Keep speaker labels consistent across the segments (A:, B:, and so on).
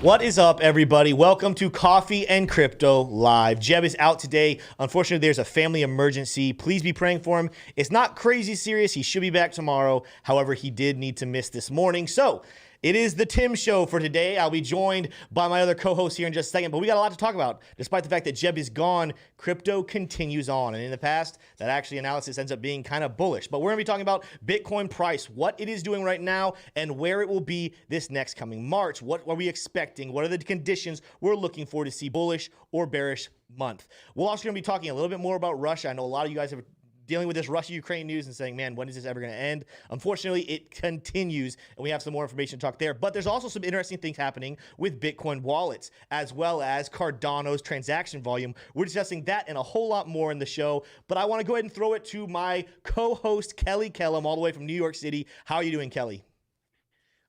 A: What is up, everybody? Welcome to Coffee and Crypto Live. Jebb is out today. Unfortunately, there's a family emergency. Please be praying for him. It's not crazy serious. He should be back tomorrow. However, he did need to miss this morning. So it is the Tim Show for today. I'll be joined by my other co-hosts here in just a second, but we got a lot to talk about. Despite the fact that Jebb is gone, crypto continues on. And in the past, that actually analysis ends up being kind of bullish. But we're going to be talking about Bitcoin price, what it is doing right now, and where it will be this next coming March. What are we expecting? What are the conditions we're looking for to see bullish or bearish month? We're also going to be talking a little bit more about Russia. I know a lot of you guys have dealing with this Russia-Ukrainian news and saying, man, when is this ever going to end? Unfortunately, it continues, and we have some more information to talk there. But there's also some interesting things happening with Bitcoin wallets, as well as Cardano's transaction volume. We're discussing that and a whole lot more in the show. But I want to go ahead and throw it to my co-host, Kelly Kellum, all the way from New York City. How are you doing, Kelly?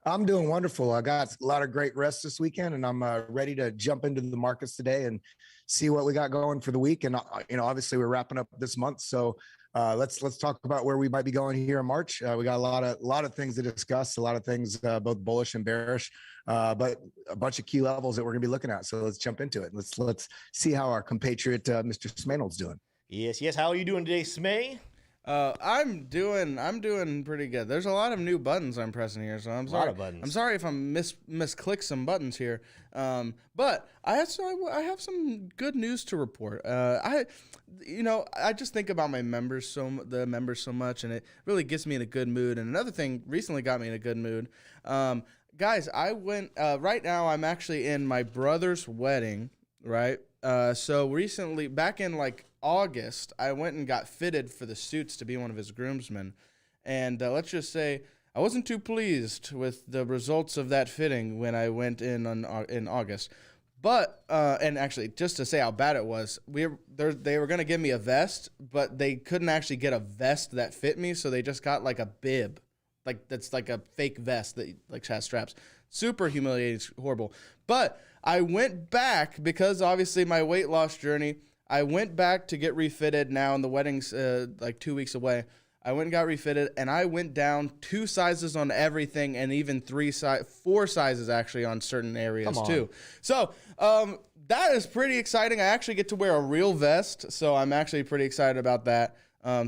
B: I'm doing wonderful. I got a lot of great rest this weekend, and I'm ready to jump into the markets today and see what we got going for the week. And obviously we're wrapping up this month, so let's talk about where we might be going here in March. We got a lot of things to discuss, a lot of things both bullish and bearish, but a bunch of key levels that we're going to be looking at. So let's jump into it. Let's see how our compatriot Mr. Smanel's doing.
A: Yes. How are you doing today, Smay?
C: I'm doing pretty good. There's a lot of new buttons I'm pressing here, so I'm sorry.
A: A lot of buttons.
C: I'm sorry if I'm misclick some buttons here. But I have some good news to report. I just think about the members so much, and it really gets me in a good mood. And another thing recently got me in a good mood. Guys, I went right now. I'm actually in my brother's wedding, right? So recently, back in August, I went and got fitted for the suits to be one of his groomsmen. And let's just say I wasn't too pleased with the results of that fitting when I went in August. But, and actually, just to say how bad it was, they were going to give me a vest, but they couldn't actually get a vest that fit me, so they just got a bib. That's like a fake vest that has straps. Super humiliating, horrible. But I went back because obviously my weight loss journey. I went back to get refitted now, and the wedding's 2 weeks away. I went and got refitted, and I went down 2 sizes on everything, and even 4 sizes actually on certain areas too. So that is pretty exciting. I actually get to wear a real vest, so I'm actually pretty excited about that.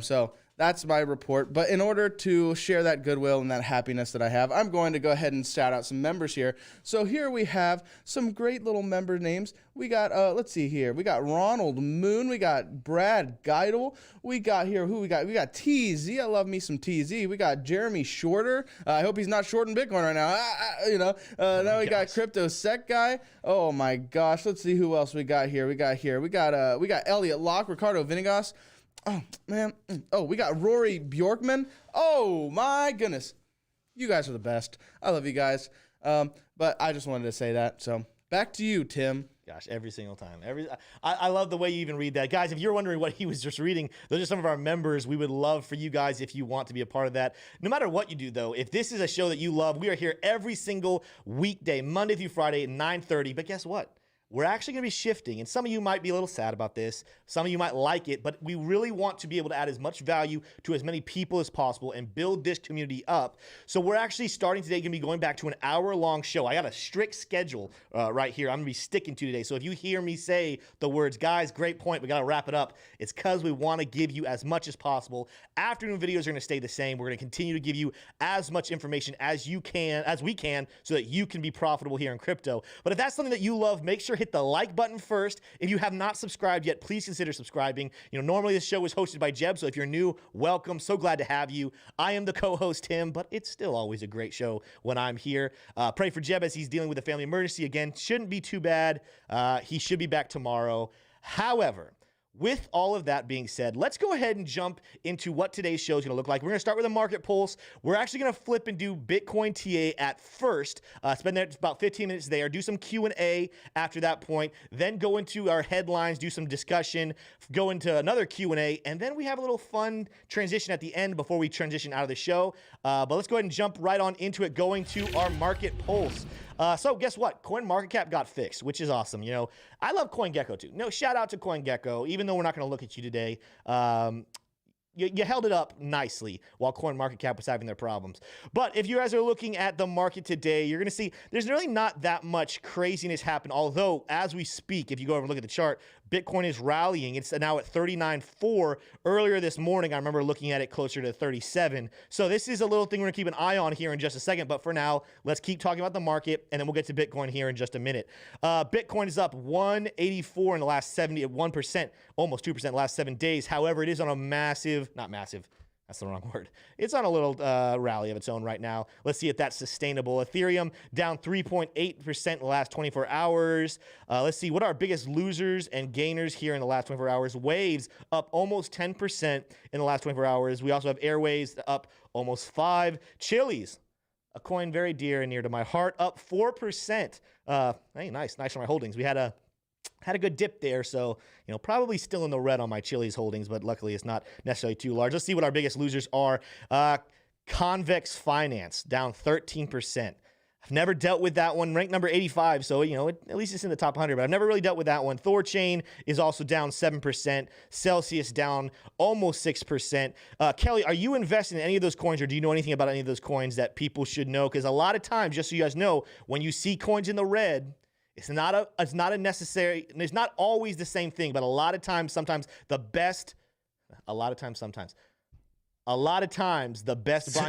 C: So that's my report. But in order to share that goodwill and that happiness that I have, I'm going to go ahead and shout out some members here. So here we have some great little member names. We got, let's see here. We got Ronald Moon. We got Brad Geidel. We got here, we got TZ. I love me some TZ. We got Jeremy Shorter. I hope he's not shorting Bitcoin right now. Now we got Crypto Sec Guy. Oh my gosh. Let's see who else we got here. We got Elliot Locke, Ricardo Vinegas. Oh, man. Oh, we got Rory Bjorkman. Oh, my goodness. You guys are the best. I love you guys. But I just wanted to say that. So back to you, Tim.
A: Gosh, every single time. I love the way you even read that. Guys, if you're wondering what he was just reading, those are some of our members. We would love for you guys if you want to be a part of that. No matter what you do, though, if this is a show that you love, we are here every single weekday, Monday through Friday at 9:30. But guess what? We're actually going to be shifting, and some of you might be a little sad about this. Some of you might like it, but we really want to be able to add as much value to as many people as possible and build this community up. So we're actually starting today, going to be going back to an hour-long show. I got a strict schedule right here I'm going to be sticking to today. So if you hear me say the words, guys, great point, we got to wrap it up, it's because we want to give you as much as possible. Afternoon videos are going to stay the same. We're going to continue to give you as much information as we can, so that you can be profitable here in crypto. But if that's something that you love, make sure hit the like button first. If you have not subscribed yet, please consider subscribing. Normally this show is hosted by Jebb, so if you're new, welcome. So glad to have you. I am the co-host, Tim, but it's still always a great show when I'm here. Pray for Jebb as he's dealing with a family emergency. Again, shouldn't be too bad. He should be back tomorrow. However, with all of that being said, let's go ahead and jump into what today's show is going to look like. We're going to start with a market pulse. We're actually going to flip and do Bitcoin TA at first. Spend about 15 minutes there. Do some Q&A after that point. Then go into our headlines, do some discussion, go into another Q&A, and then we have a little fun transition at the end before we transition out of the show. But let's go ahead and jump right on into it, going to our market pulse. So guess what? CoinMarketCap got fixed, which is awesome. I love CoinGecko too. No, shout out to CoinGecko, even though we're not going to look at you today. you held it up nicely while CoinMarketCap was having their problems. But if you guys are looking at the market today, you're going to see there's really not that much craziness happen. Although, as we speak, if you go over and look at the chart, Bitcoin is rallying. It's now at 39.4. Earlier this morning, I remember looking at it closer to 37. So this is a little thing we're going to keep an eye on here in just a second. But for now, let's keep talking about the market, and then we'll get to Bitcoin here in just a minute. Bitcoin is up 184 in the last 1%, almost 2% in the last 7 days. However, it is on a not massive. That's the wrong word. It's on a little rally of its own right now. Let's see if that's sustainable. Ethereum down 3.8% in the last 24 hours. Let's see what are our biggest losers and gainers here in the last 24 hours. Waves up almost 10% in the last 24 hours. We also have Airways up almost 5%. Chili's, a coin very dear and near to my heart, up 4%. Hey, nice for my holdings. We had a good dip there, so probably still in the red on my Chili's holdings, but luckily it's not necessarily too large. Let's see what our biggest losers are. Convex Finance down 13%. I've never dealt with that one. Ranked number 85, so at least it's in the top 100, but I've never really dealt with that one. Thorchain is also down 7%. Celsius down almost 6%. Kelly, are you investing in any of those coins, or do you know anything about any of those coins that people should know? Because a lot of times, just so you guys know, when you see coins in the red, it's not a necessary, and it's not always the same thing, but a lot of times the best buying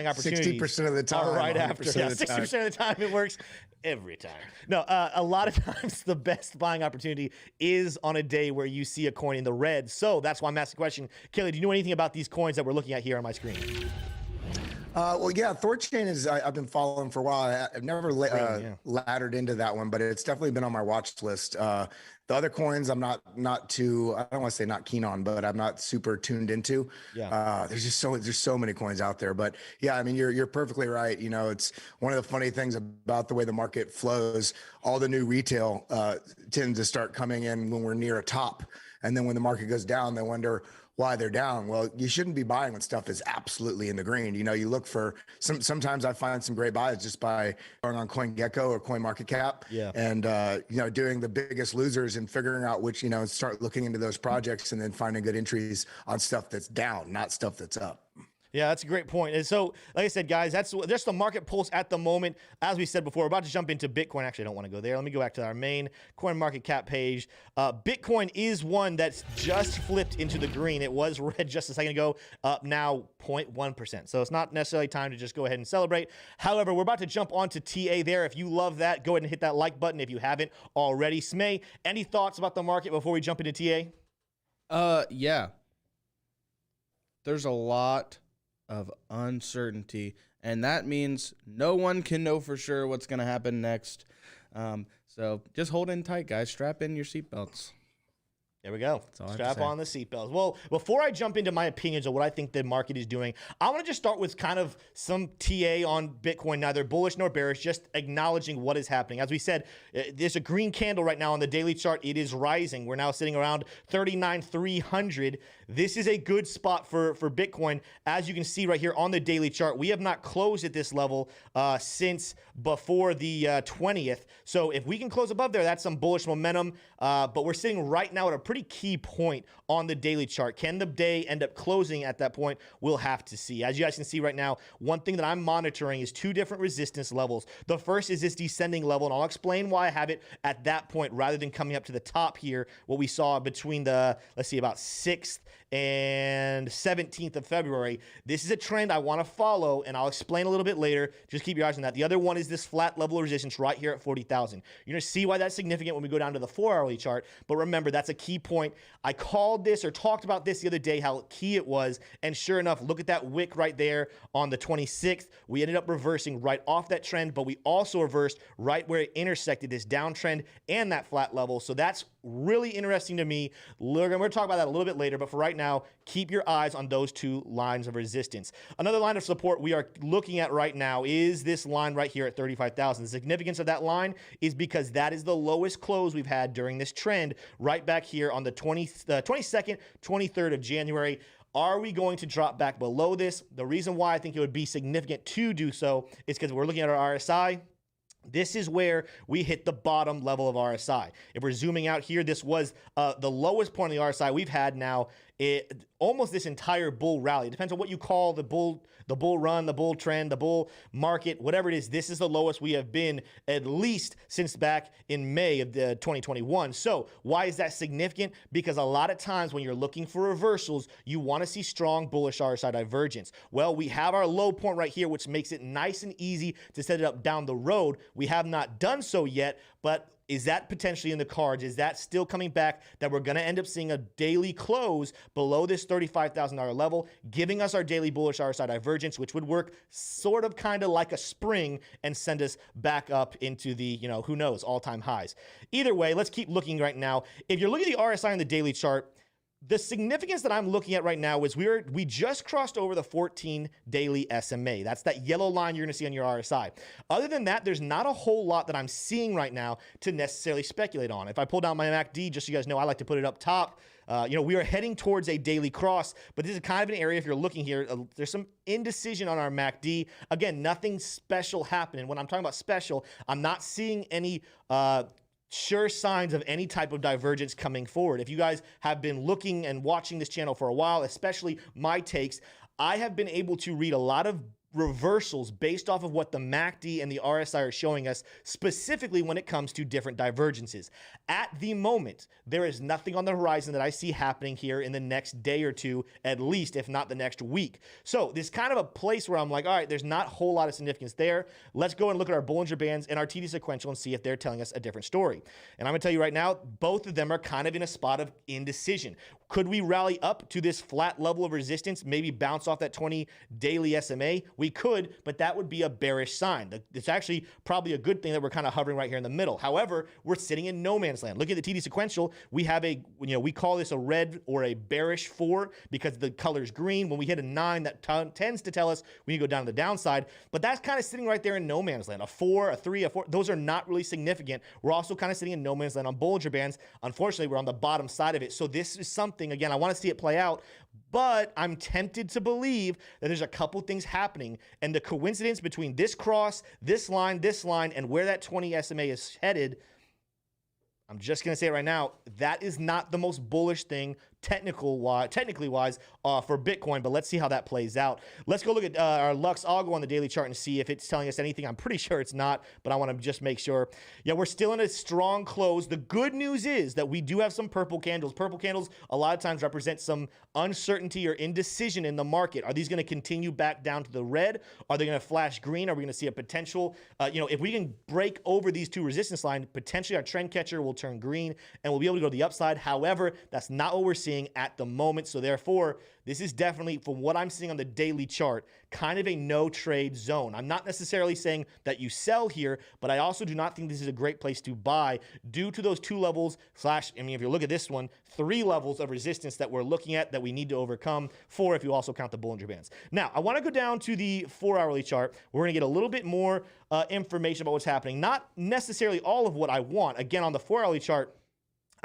A: opportunities
B: 60% of the time
A: are right after. Yeah,
B: 60%
A: of the time it works every time. No, a lot of times the best buying opportunity is on a day where you see a coin in the red. So that's why I'm asking the question. Kelly, do you know anything about these coins that we're looking at here on my screen?
B: Well, yeah, Thorchain I've been following for a while. I've never laddered into that one, but it's definitely been on my watch list. The other coins I'm not too, I don't want to say not keen on, but I'm not super tuned into.
A: Yeah.
B: There's so many coins out there, but yeah, I mean, you're perfectly right. It's one of the funny things about the way the market flows. All the new retail tends to start coming in when we're near a top. And then when the market goes down, they wonder why they're down. Well, you shouldn't be buying when stuff is absolutely in the green. You look for sometimes I find some great buys just by going on CoinGecko or CoinMarketCap and, doing the biggest losers and figuring out which, start looking into those projects and then finding good entries on stuff that's down, not stuff that's up.
A: Yeah, that's a great point. And so, like I said, guys, that's just the market pulse at the moment. As we said before, we're about to jump into Bitcoin. Actually, I don't want to go there. Let me go back to our main CoinMarketCap page. Bitcoin is one that's just flipped into the green. It was red just a second ago, up now 0.1%. So it's not necessarily time to just go ahead and celebrate. However, we're about to jump onto TA there. If you love that, go ahead and hit that like button if you haven't already. Smay, any thoughts about the market before we jump into TA?
C: Yeah. There's a lot of uncertainty, and that means no one can know for sure what's going to happen next. So just hold in tight, guys. Strap in your seatbelts.
A: There we go. Strap on the seatbelts. Well, before I jump into my opinions of what I think the market is doing, I want to just start with kind of some TA on Bitcoin, neither bullish nor bearish, just acknowledging what is happening. As we said, there's a green candle right now on the daily chart. It is rising. We're now sitting around 39,300. This is a good spot for Bitcoin. As you can see right here on the daily chart, we have not closed at this level since before the 20th. So if we can close above there, that's some bullish momentum. But we're sitting right now at a pretty key point on the daily chart. Can the day end up closing at that point? We'll have to see. As you guys can see right now, one thing that I'm monitoring is two different resistance levels. The first is this descending level, and I'll explain why I have it at that point rather than coming up to the top here, what we saw between the, let's see, about 6th and 17th of February. This is a trend I want to follow, and I'll explain a little bit later. Just keep your eyes on that. The other one is this flat level of resistance right here at 40,000. You're going to see why that's significant when we go down to the 4-hourly chart, but remember, that's a key point. I called this or talked about this the other day, how key it was, and sure enough, look at that wick right there on the 26th. We ended up reversing right off that trend, but we also reversed right where it intersected this downtrend and that flat level, so that's really interesting to me. We're going to talk about that a little bit later, but for right now, keep your eyes on those two lines of resistance. Another line of support we are looking at right now is this line right here at 35,000. The significance of that line is because that is the lowest close we've had during this trend right back here on the 22nd, 23rd of January. Are we going to drop back below this? The reason why I think it would be significant to do so is because we're looking at our RSI. This is where we hit the bottom level of RSI. If we're zooming out here, this was the lowest point of the RSI we've had now almost this entire bull rally. It depends on what you call the bull run, the bull trend, the bull market, whatever it is. This is the lowest we have been at least since back in May of 2021. So why is that significant? Because a lot of times when you're looking for reversals, you want to see strong bullish RSI divergence. Well, we have our low point right here, which makes it nice and easy to set it up down the road. We have not done so yet, but is that potentially in the cards? Is that still coming back that we're going to end up seeing a daily close below this $35,000 level, giving us our daily bullish RSI divergence, which would work sort of kind of like a spring and send us back up into the, who knows, all-time highs. Either way, let's keep looking right now. If you're looking at the RSI on the daily chart, the significance that I'm looking at right now is we just crossed over the 14 daily SMA. That's that yellow line you're going to see on your RSI. Other than that, there's not a whole lot that I'm seeing right now to necessarily speculate on. If I pull down my MACD, just so you guys know, I like to put it up top. We are heading towards a daily cross, but this is kind of an area, if you're looking here, there's some indecision on our MACD. Again, nothing special happening. When I'm talking about special, I'm not seeing any sure signs of any type of divergence coming forward. If you guys have been looking and watching this channel for a while, especially my takes, I have been able to read a lot of reversals based off of what the MACD and the RSI are showing us, specifically when it comes to different divergences. At the moment, there is nothing on the horizon that I see happening here in the next day or two, at least, if not the next week. So this is kind of a place where I'm like, all right, there's not a whole lot of significance there. Let's go and look at our Bollinger Bands and our TD sequential and see if they're telling us a different story. And I'm gonna tell you right now, both of them are kind of in a spot of indecision. Could we rally up to this flat level of resistance, maybe bounce off that 20 daily SMA? We could, but that would be a bearish sign. It's actually probably a good thing that we're kind of hovering right here in the middle. However, we're sitting in no man's land. Look at the TD sequential. We have we call this a red or a bearish 4 because the color's green. When we hit a 9, that tends to tell us we need to go down to the downside, but that's kind of sitting right there in no man's land. A 4, a 3, a 4, those are not really significant. We're also kind of sitting in no man's land on Bollinger Bands. Unfortunately, we're on the bottom side of it. So this is something, again, I want to see it play out, but I'm tempted to believe that there's a couple things happening, and the coincidence between this cross, this line, and where that 20 SMA is headed, I'm just going to say it right now, that is not the most bullish thing technically wise for Bitcoin, but let's see how that plays out. Let's go look at our Lux Algo on the daily chart and see if it's telling us anything. I'm pretty sure it's not, but I want to just make sure. Yeah, we're still in a strong close. The good news is that we do have some purple candles. Purple candles a lot of times represent some uncertainty or indecision in the market. Are these going to continue back down to the red? Are they going to flash green? Are we going to see a potential, if we can break over these two resistance lines, potentially our trend catcher will turn green and we'll be able to go to the upside. However, that's not what we're seeing at the moment. So therefore, this is definitely, from what I'm seeing on the daily chart, kind of a no trade zone. I'm not necessarily saying that you sell here, but I also do not think this is a great place to buy due to those 2 levels if you look at this one, 3 levels of resistance that we're looking at that we need to overcome, 4 if you also count the Bollinger Bands. Now, I want to go down to the 4-hourly chart. We're going to get a little bit more information about what's happening. Not necessarily all of what I want. Again, on the 4-hourly chart,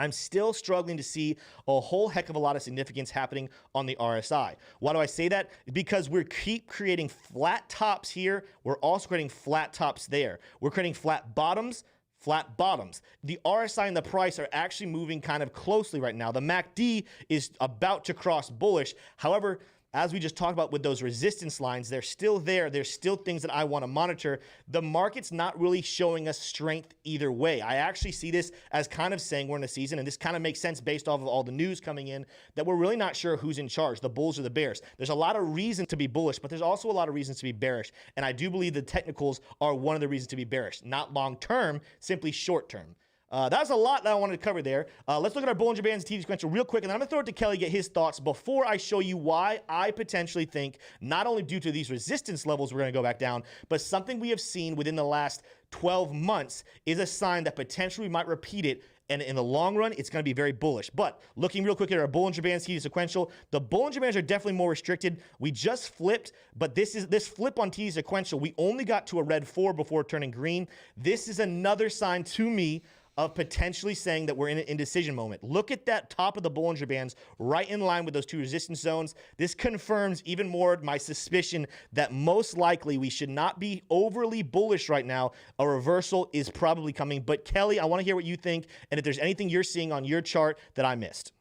A: I'm still struggling to see a whole heck of a lot of significance happening on the RSI. Why do I say that? Because we keep creating flat tops here. We're also creating flat tops there. We're creating flat bottoms. The RSI and the price are actually moving kind of closely right now. The MACD is about to cross bullish. However, as we just talked about with those resistance lines, they're still there. There's still things that I want to monitor. The market's not really showing us strength either way. I actually see this as kind of saying we're in a season, and this kind of makes sense based off of all the news coming in, that we're really not sure who's in charge, the bulls or the bears. There's a lot of reason to be bullish, but there's also a lot of reasons to be bearish. And I do believe the technicals are one of the reasons to be bearish. Not long-term, simply short-term. That's a lot that I wanted to cover there. Let's look at our Bollinger Bands and TD sequential real quick, and then I'm going to throw it to Kelly to get his thoughts before I show you why I potentially think, not only due to these resistance levels we're going to go back down, but something we have seen within the last 12 months is a sign that potentially we might repeat it, and in the long run, it's going to be very bullish. But looking real quick at our Bollinger Bands, TD sequential, the Bollinger Bands are definitely more restricted. We just flipped, but this flip on TD sequential, we only got to a red 4 before turning green. This is another sign to me of potentially saying that we're in an indecision moment. Look at that top of the Bollinger Bands right in line with those 2 resistance zones. This confirms even more my suspicion that most likely we should not be overly bullish right now. A reversal is probably coming. But Kelly, I want to hear what you think, and if there's anything you're seeing on your chart that I missed.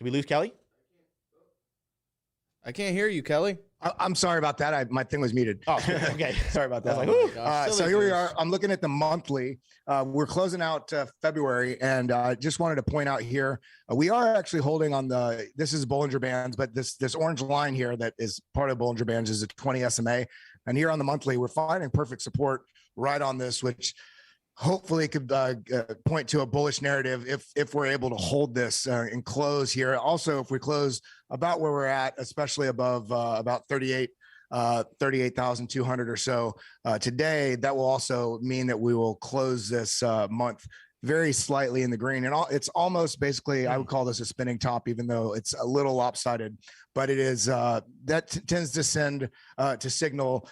A: Did we lose Kelly?
C: I can't hear you, Kelly.
B: I'm sorry about that. My thing was muted.
A: Oh, okay.
B: Sorry about that.
A: I was like, "Ooh."
B: So here we are. I'm looking at the monthly. We're closing out February, and just wanted to point out here, we are actually holding on this is Bollinger Bands, but this orange line here that is part of Bollinger Bands is a 20 SMA. And here on the monthly, we're finding perfect support right on this, which hopefully could point to a bullish narrative if we're able to hold this and close here. Also, if we close about where we're at, especially above about 38,200 or so today, that will also mean that we will close this month very slightly in the green. And it's almost basically, I would call this a spinning top, even though it's a little lopsided, but it is, tends to signal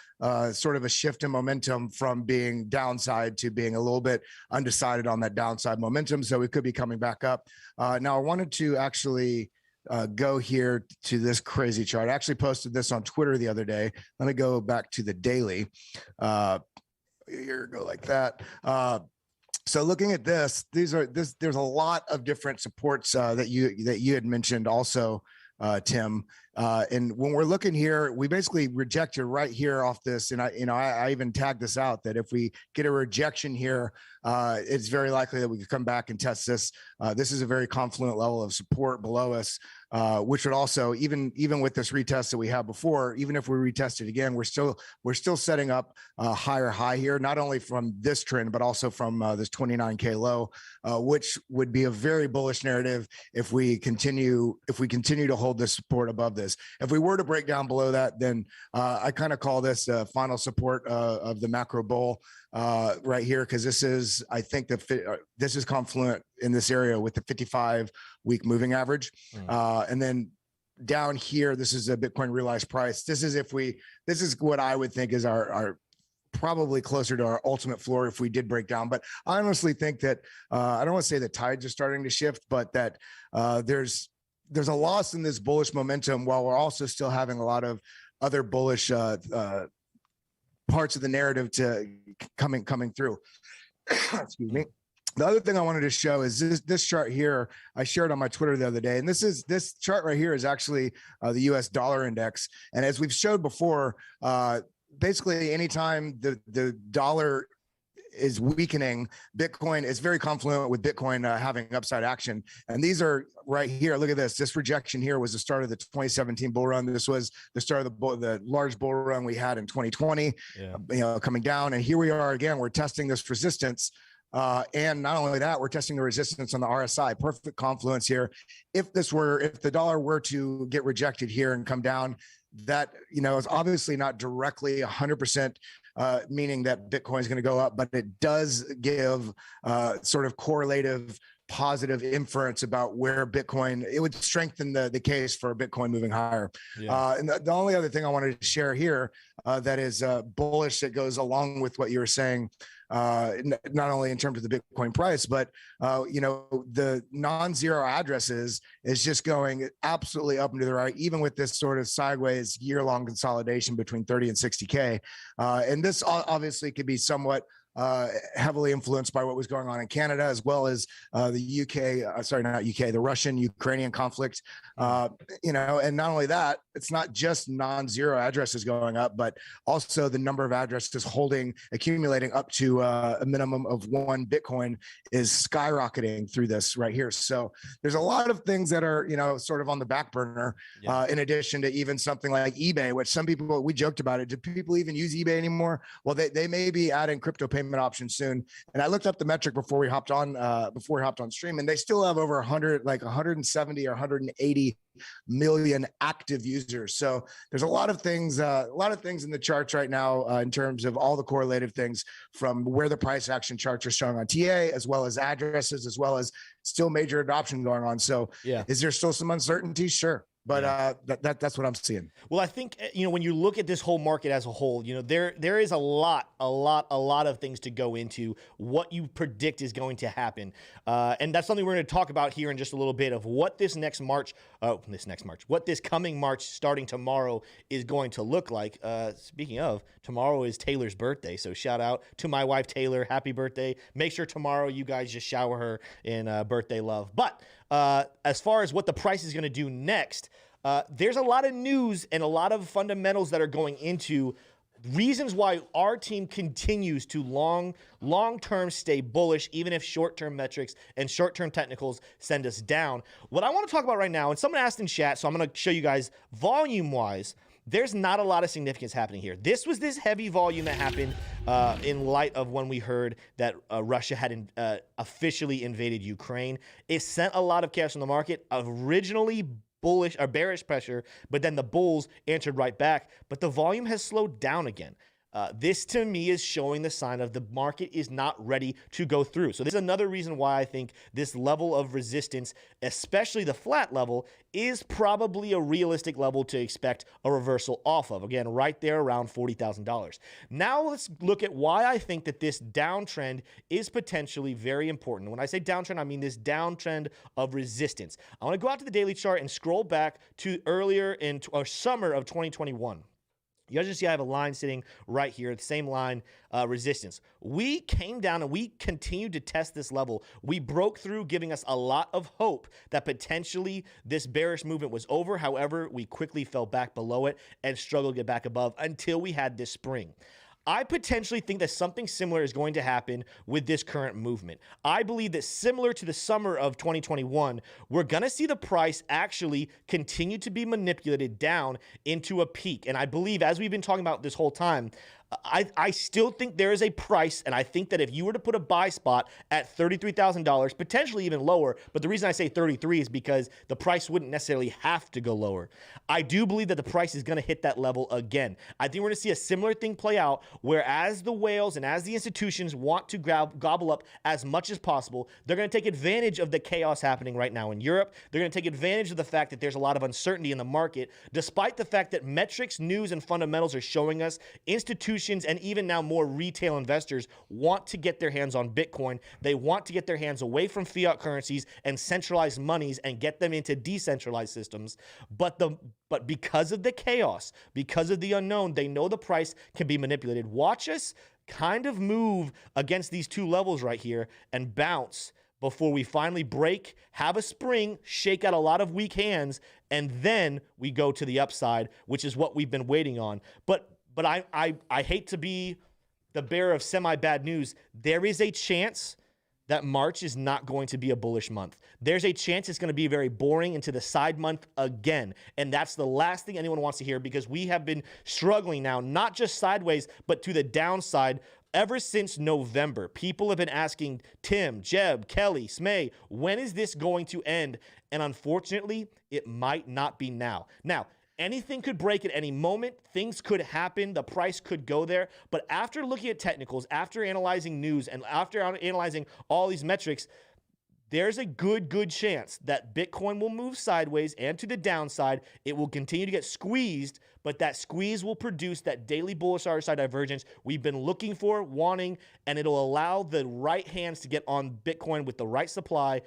B: sort of a shift in momentum from being downside to being a little bit undecided on that downside momentum. So we could be coming back up. Now I wanted to actually go here to this crazy chart. I actually posted this on Twitter the other day. Let me go back to the daily. Here, go like that. So looking at this, there's a lot of different supports that you had mentioned also, Tim. And when we're looking here, we basically rejected right here off this. And I even tagged this out that if we get a rejection here, it's very likely that we could come back and test this. This is a very confluent level of support below us, which would also, even with this retest that we had before, even if we retest it again, we're still setting up a higher high here, not only from this trend, but also from this 29K low, which would be a very bullish narrative if we continue to hold this support above this. If we were to break down below that, then I kind of call this final support of the macro bull right here, because this is, I think this is confluent in this area with the 55-week moving average. And then down here, this is a Bitcoin realized price. This is what I would think is our probably closer to our ultimate floor if we did break down. But I honestly think that I don't want to say the tides are starting to shift, but that there's a loss in this bullish momentum while we're also still having a lot of other bullish parts of the narrative to coming through. Excuse me. The other thing I wanted to show is this chart here. I shared on my Twitter the other day, and this chart right here is actually the U.S. dollar index. And as we've showed before, basically anytime the dollar is weakening, Bitcoin is very confluent with Bitcoin having upside action. And these are right here. Look at this. This rejection here was the start of the 2017 bull run. This was the start of the large bull run we had in 2020, coming down. And here we are again, we're testing this resistance. And not only that, we're testing the resistance on the RSI. Perfect confluence here. If the dollar were to get rejected here and come down, that is obviously not directly 100% meaning that Bitcoin is going to go up, but it does give sort of correlative positive inference about where Bitcoin, it would strengthen the case for Bitcoin moving higher. And the only other thing I wanted to share here that is bullish that goes along with what you were saying, not only in terms of the Bitcoin price, but the non-zero addresses is just going absolutely up and to the right, even with this sort of sideways year-long consolidation between 30 and 60K. And this obviously could be somewhat heavily influenced by what was going on in Canada, as well as the the Russian-Ukrainian conflict. And not only that, it's not just non-zero addresses going up, but also the number of addresses accumulating up to a minimum of 1 Bitcoin is skyrocketing through this right here. So there's a lot of things that are, sort of on the back burner, in addition to even something like eBay, which some people, we joked about it. Do people even use eBay anymore? Well, they may be adding crypto payment options soon. And I looked up the metric before we hopped on stream, and they still have over 170 or 180 million active users. So there's a lot of things in the charts right now in terms of all the correlative things, from where the price action charts are showing on TA, as well as addresses, as well as still major adoption going on. So is there still some uncertainty? Sure. But that's what I'm seeing.
A: Well, I think, when you look at this whole market as a whole, there is a lot of things to go into what you predict is going to happen. And that's something we're going to talk about here in just a little bit, of what this coming March starting tomorrow is going to look like. Speaking of, tomorrow is Taylor's birthday. So shout out to my wife, Taylor. Happy birthday. Make sure tomorrow you guys just shower her in birthday love. But as far as what the price is going to do next, there's a lot of news and a lot of fundamentals that are going into reasons why our team continues to long-term stay bullish, even if short-term metrics and short-term technicals send us down. What I want to talk about right now, and someone asked in chat, so I'm going to show you guys volume-wise, there's not a lot of significance happening here. This was this heavy volume that happened in light of when we heard that Russia had officially invaded Ukraine. It sent a lot of cash on the market. Originally bullish or bearish pressure, but then the bulls answered right back. But the volume has slowed down again. This to me is showing the sign of the market is not ready to go through. So this is another reason why I think this level of resistance, especially the flat level, is probably a realistic level to expect a reversal off of. Again, right there around $40,000. Now let's look at why I think that this downtrend is potentially very important. When I say downtrend, I mean this downtrend of resistance. I want to go out to the daily chart and scroll back to earlier in summer of 2021. You guys just see I have a line sitting right here, the same line, resistance. We came down and we continued to test this level. We broke through, giving us a lot of hope that potentially this bearish movement was over. However, we quickly fell back below it and struggled to get back above until we had this spring. I potentially think that something similar is going to happen with this current movement. I believe that similar to the summer of 2021, we're going to see the price actually continue to be manipulated down into a peak. And I believe, as we've been talking about this whole time, I still think there is a price, and I think that if you were to put a buy spot at $33,000, potentially even lower, but the reason I say 33 is because the price wouldn't necessarily have to go lower. I do believe that the price is going to hit that level again. I think we're going to see a similar thing play out, where as the whales and as the institutions want to gobble up as much as possible, they're going to take advantage of the chaos happening right now in Europe. They're going to take advantage of the fact that there's a lot of uncertainty in the market, despite the fact that metrics, news, and fundamentals are showing us institutions and even now more retail investors want to get their hands on Bitcoin. They want to get their hands away from fiat currencies and centralized monies and get them into decentralized systems. But because of the chaos, because of the unknown, they know the price can be manipulated. Watch us kind of move against these two levels right here and bounce before we finally break, have a spring, shake out a lot of weak hands, and then we go to the upside, which is what we've been waiting on. But I hate to be the bearer of semi-bad news. There is a chance that March is not going to be a bullish month. There's a chance it's going to be very boring into the side month again. And that's the last thing anyone wants to hear, because we have been struggling now, not just sideways, but to the downside ever since November. People have been asking Tim, Jebb, Kelly, Smay, when is this going to end? And unfortunately, it might not be now. Now, anything could break at any moment. Things could happen. The price could go there. But after looking at technicals, after analyzing news, and after analyzing all these metrics, there's a good chance that Bitcoin will move sideways and to the downside. It will continue to get squeezed, but that squeeze will produce that daily bullish RSI divergence we've been looking for, wanting, and it'll allow the right hands to get on Bitcoin with the right supply.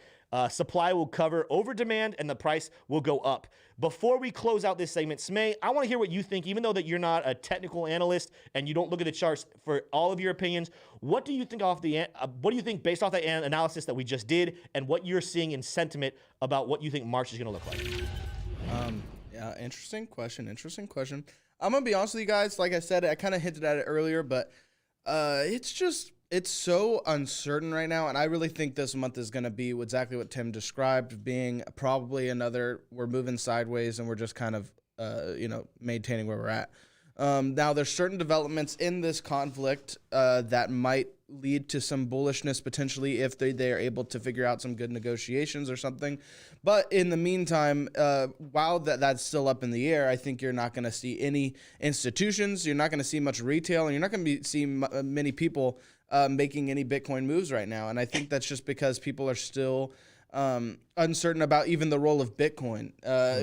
A: Supply will cover over demand and the price will go up. Before we close out this segment, Smay, I want to hear what you think, even though that you're not a technical analyst and you don't look at the charts for all of your opinions. What do you think based off the analysis that we just did and what you're seeing in sentiment about what you think March is going to look like?
C: Yeah, interesting question. I'm going to be honest with you guys. Like I said, I kind of hinted at it earlier, but it's so uncertain right now, and I really think this month is going to be exactly what Tim described, being probably another, we're moving sideways and we're just kind of, maintaining where we're at. Now, there's certain developments in this conflict that might lead to some bullishness potentially if they're able to figure out some good negotiations or something. But in the meantime, while that's still up in the air, I think you're not going to see any institutions, you're not going to see much retail, and you're not going to see many people making any Bitcoin moves right now. And I think that's just because people are still uncertain about even the role of Bitcoin.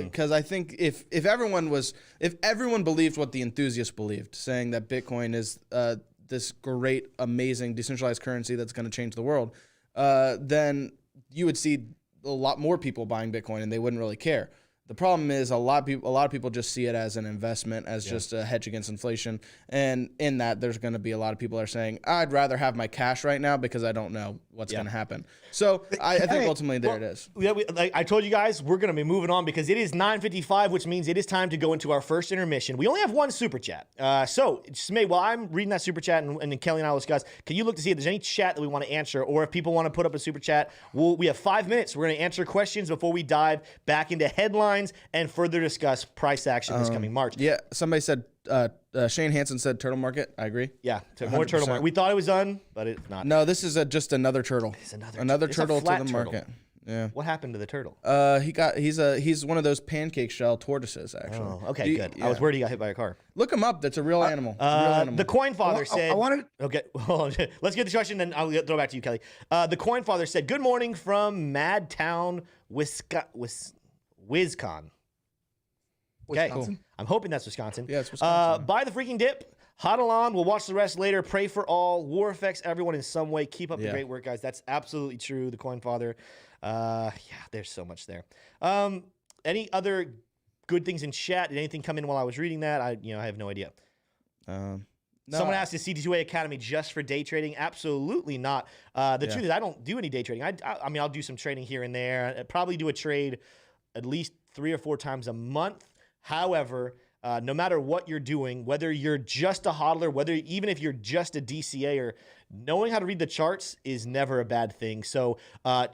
C: Because I think if everyone believed what the enthusiasts believed, saying that Bitcoin is this great, amazing decentralized currency that's going to change the world, then you would see a lot more people buying Bitcoin and they wouldn't really care. The problem is a lot of people just see it as an investment, as just a hedge against inflation. And in that, there's going to be a lot of people that are saying, I'd rather have my cash right now because I don't know what's going to happen. So I think ultimately it is.
A: Yeah, like I told you guys, we're going to be moving on because it is 9:55, which means it is time to go into our first intermission. We only have one super chat. So, Smay, while I'm reading that super chat and then Kelly and I will discuss, can you look to see if there's any chat that we want to answer, or if people want to put up a super chat? We have 5 minutes. We're going to answer questions before we dive back into headlines and further discuss price action this coming March.
C: Yeah, somebody said, Shane Hansen said turtle market. I agree.
A: Yeah, more turtle market. We thought it was done, but it's not.
C: No, this is just another turtle.
A: It's
C: another turtle to the
A: turtle.
C: market. Yeah.
A: What happened to the turtle?
C: He's one of those pancake shell tortoises, actually.
A: Oh, okay, good. Yeah. I was worried he got hit by a car.
C: Look him up. That's a real animal.
A: The Coin Father said.
B: I wanted.
A: Okay, hold on. Let's get the question, then I'll throw it back to you, Kelly. The Coin Father said, "Good morning from Madtown, Wisconsin." Okay, cool. I'm hoping that's Wisconsin.
C: Yeah, it's Wisconsin.
A: Buy the freaking dip. Hodl on. We'll watch the rest later. Pray for all. War affects everyone in some way. Keep up the great work, guys. That's absolutely true. The Coin Father. Yeah, there's so much there. Any other good things in chat? Did anything come in while I was reading that? I have no idea.
C: No,
A: Someone asked, is CT2A Academy just for day trading? Absolutely not. The truth is, I don't do any day trading. I mean, I'll do some trading here and there. I'd probably do a trade at least 3 or 4 times a month. However, no matter what you're doing, whether you're just a hodler, even if you're just a DCAer, knowing how to read the charts is never a bad thing. So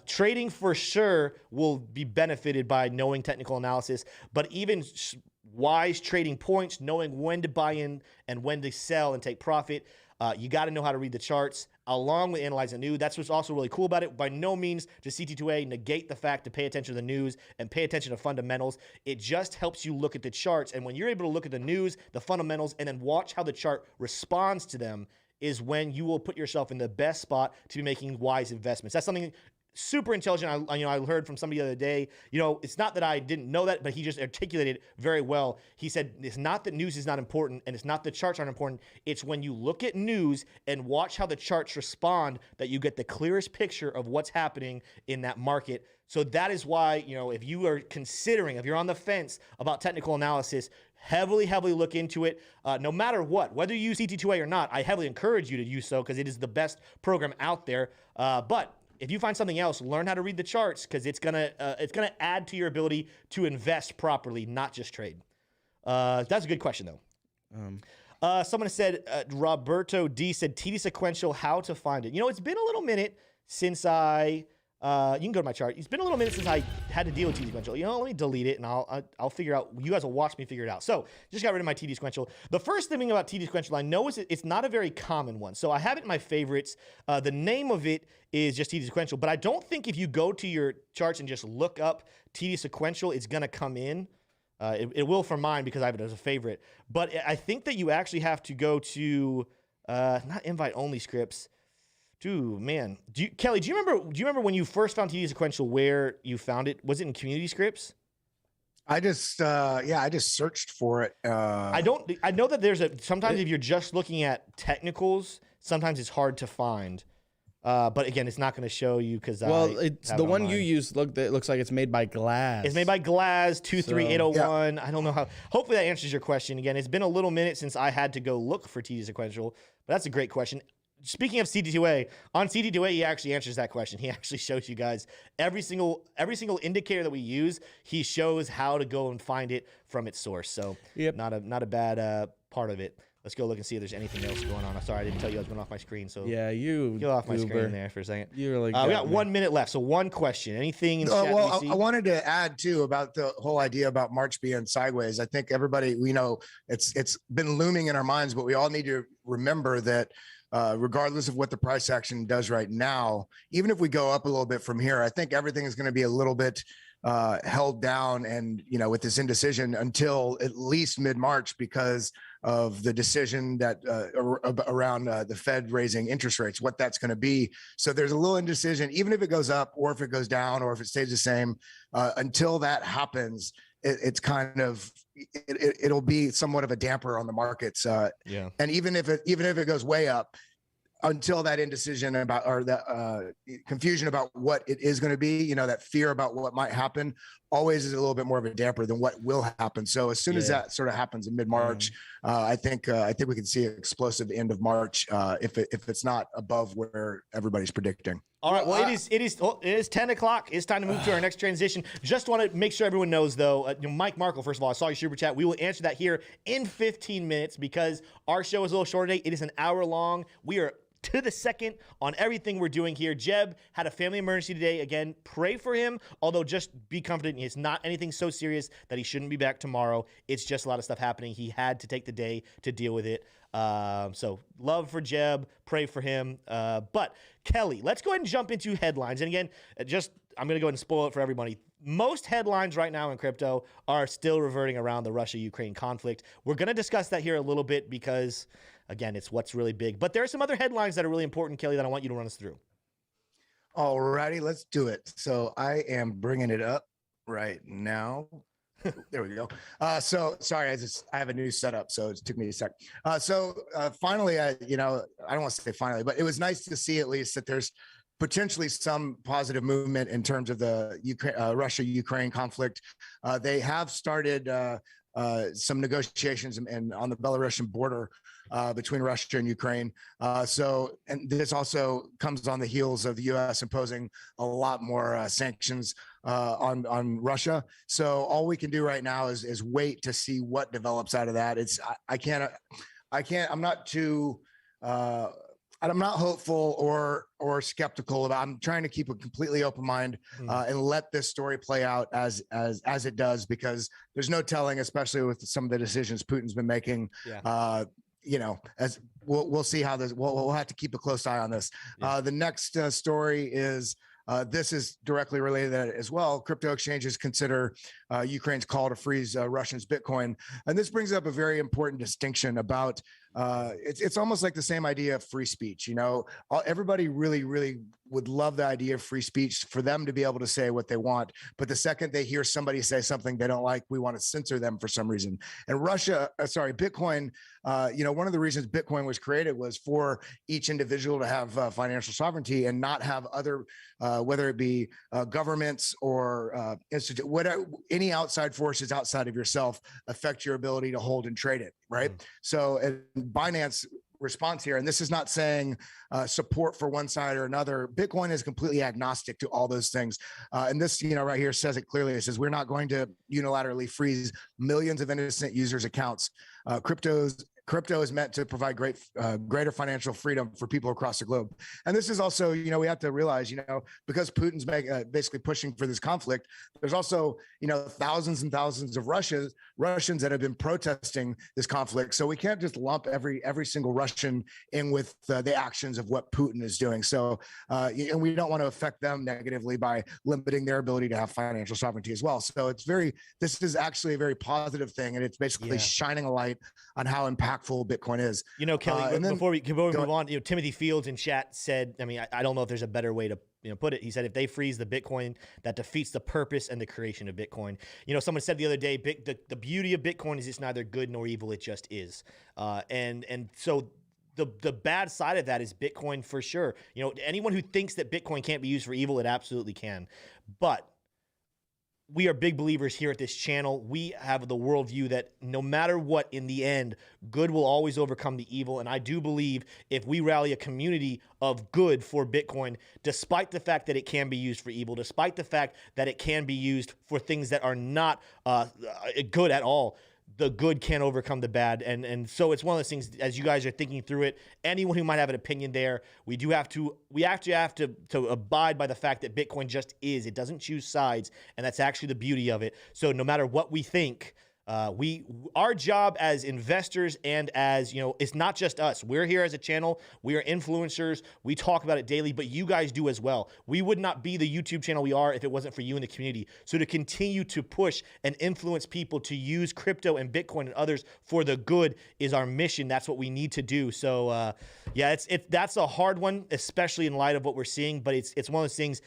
A: trading for sure will be benefited by knowing technical analysis, but even wise trading points, knowing when to buy in and when to sell and take profit, you got to know how to read the charts along with analyzing the news. That's what's also really cool about it. By no means does CT2A negate the fact to pay attention to the news and pay attention to fundamentals. It just helps you look at the charts. And when you're able to look at the news, the fundamentals, and then watch how the chart responds to them, is when you will put yourself in the best spot to be making wise investments. That's something super intelligent. I heard from somebody the other day, it's not that I didn't know that, but he just articulated it very well. He said, it's not that news is not important and it's not the charts aren't important. It's when you look at news and watch how the charts respond that you get the clearest picture of what's happening in that market. So that is why, if you are considering, if you're on the fence about technical analysis, heavily look into it. No matter what, whether you use CT2A or not, I heavily encourage you to use so because it is the best program out there. But if you find something else, learn how to read the charts because it's gonna add to your ability to invest properly, not just trade. That's a good question though. Someone said Roberto D said TD sequential, how to find it. It's been a little minute since I. You can go to my chart. It's been a little minute since I had to deal with TD sequential. Let me delete it and I'll figure out. You guys will watch me figure it out. So just got rid of my TD sequential. The first thing about TD sequential I know is it's not a very common one. So I have it in my favorites. The name of it is just TD sequential, but I don't think if you go to your charts and just look up TD sequential, it's gonna come in. It will for mine because I have it as a favorite. But I think that you actually have to go to not invite only scripts. Dude, man. Kelly, do you remember when you first found TD sequential where you found it? Was it in community scripts?
B: I just searched for it.
A: I know that sometimes if you're just looking at technicals, sometimes it's hard to find. But again, it's not going to show you because
C: it's the one you use. It looks like it's made by Glass.
A: It's made by Glass 23801. I don't know how. Hopefully that answers your question. Again, it's been a little minute since I had to go look for TD sequential, but that's a great question. Speaking of CT2A, on CT2A, he actually answers that question. He actually shows you guys every single indicator that we use. He shows how to go and find it from its source. So not a bad part of it. Let's go look and see if there's anything else going on. I'm sorry, I didn't tell you I was going off my screen. So
C: you
A: get off my screen there for a second.
C: You really
A: we got 1 minute left. So one question. Anything in the chat that you see?
B: I wanted to add too about the whole idea about March being sideways. I think everybody, it's been looming in our minds, but we all need to remember that regardless of what the price action does right now, even if we go up a little bit from here, I think everything is going to be a little bit held down and, with this indecision until at least mid-March because of the decision that around the Fed raising interest rates, what that's going to be. So there's a little indecision, even if it goes up or if it goes down or if it stays the same, until that happens, it's kind of, it'll be somewhat of a damper on the markets. And even if it goes way up, until that indecision about, or that confusion about what it is going to be, you know, that fear about what might happen always is a little bit more of a damper than what will happen. So as soon as that sort of happens in mid-March, I think we can see an explosive end of March if it's not above where everybody's predicting.
A: All right. Well, it is 10 o'clock. It's time to move to our next transition. Just want to make sure everyone knows, though, Mike Markle, first of all, I saw your super chat. We will answer that here in 15 minutes because our show is a little short today. It is an hour long. We are to the second on everything we're doing here. Jebb had a family emergency today. Again, pray for him, although just be confident it's not anything so serious that he shouldn't be back tomorrow. It's just a lot of stuff happening. He had to take the day to deal with it. So love for Jebb, pray for him. But Kelly, let's go ahead and jump into headlines. And again, I'm going to go ahead and spoil it for everybody. Most headlines right now in crypto are still reverting around the Russia-Ukraine conflict. We're going to discuss that here a little bit because, again, it's what's really big. But there are some other headlines that are really important, Kelly, that I want you to run us through.
B: All righty, let's do it. So I am bringing it up right now. There we go. So sorry, I have a new setup, so it took me a sec. Finally, I don't want to say finally, but it was nice to see at least that there's potentially some positive movement in terms of the Russia-Ukraine conflict. They have started some negotiations and on the Belarusian border between Russia and Ukraine. And this also comes on the heels of the U.S. imposing a lot more sanctions on Russia. So all we can do right now is wait to see what develops out of that. I'm not hopeful or skeptical about. I'm trying to keep a completely open mind and let this story play out as it does, because there's no telling, especially with some of the decisions Putin's been making. As we'll see how this. We'll have to keep a close eye on this. The next story is. This is directly related to that as well. Crypto exchanges consider Ukraine's call to freeze Russia's Bitcoin. And this brings up a very important distinction about it's almost like the same idea of free speech. Everybody really, really would love the idea of free speech for them to be able to say what they want. But the second they hear somebody say something they don't like, we want to censor them for some reason. And Bitcoin, one of the reasons Bitcoin was created was for each individual to have financial sovereignty and not have other, whether it be governments or any outside forces outside of yourself affect your ability to hold and trade it, right? So Binance response here, and this is not saying support for one side or another. Bitcoin is completely agnostic to all those things. And this, right here says it clearly. It says, we're not going to unilaterally freeze millions of innocent users' accounts. Crypto is meant to provide greater financial freedom for people across the globe. And this is also, we have to realize, because Putin's basically pushing for this conflict, there's also, thousands and thousands of Russians that have been protesting this conflict. So we can't just lump every single Russian in with the actions of what Putin is doing. So, and we don't want to affect them negatively by limiting their ability to have financial sovereignty as well. So this is actually a very positive thing. And it's basically shining a light on how impactful Bitcoin is.
A: Kelly, before we move on, Timothy Fields in chat said, I don't know if there's a better way to put it. He said, if they freeze the Bitcoin, that defeats the purpose and the creation of Bitcoin. Someone said the other day, the beauty of Bitcoin is it's neither good nor evil. It just is. And so the bad side of that is Bitcoin for sure. Anyone who thinks that Bitcoin can't be used for evil, it absolutely can. But we are big believers here at this channel. We have the worldview that no matter what, in the end, good will always overcome the evil. And I do believe if we rally a community of good for Bitcoin, despite the fact that it can be used for evil, despite the fact that it can be used for things that are not good at all, the good can overcome the bad. And so it's one of those things, as you guys are thinking through it, anyone who might have an opinion there, we actually have to abide by the fact that Bitcoin just is. It doesn't choose sides, and that's actually the beauty of it. So no matter what we think, our job as investors and as, it's not just us. We're here as a channel. We are influencers. We talk about it daily, but you guys do as well. We would not be the YouTube channel we are if it wasn't for you in the community. So to continue to push and influence people to use crypto and Bitcoin and others for the good is our mission. That's what we need to do. So, that's a hard one, especially in light of what we're seeing, but it's one of those things.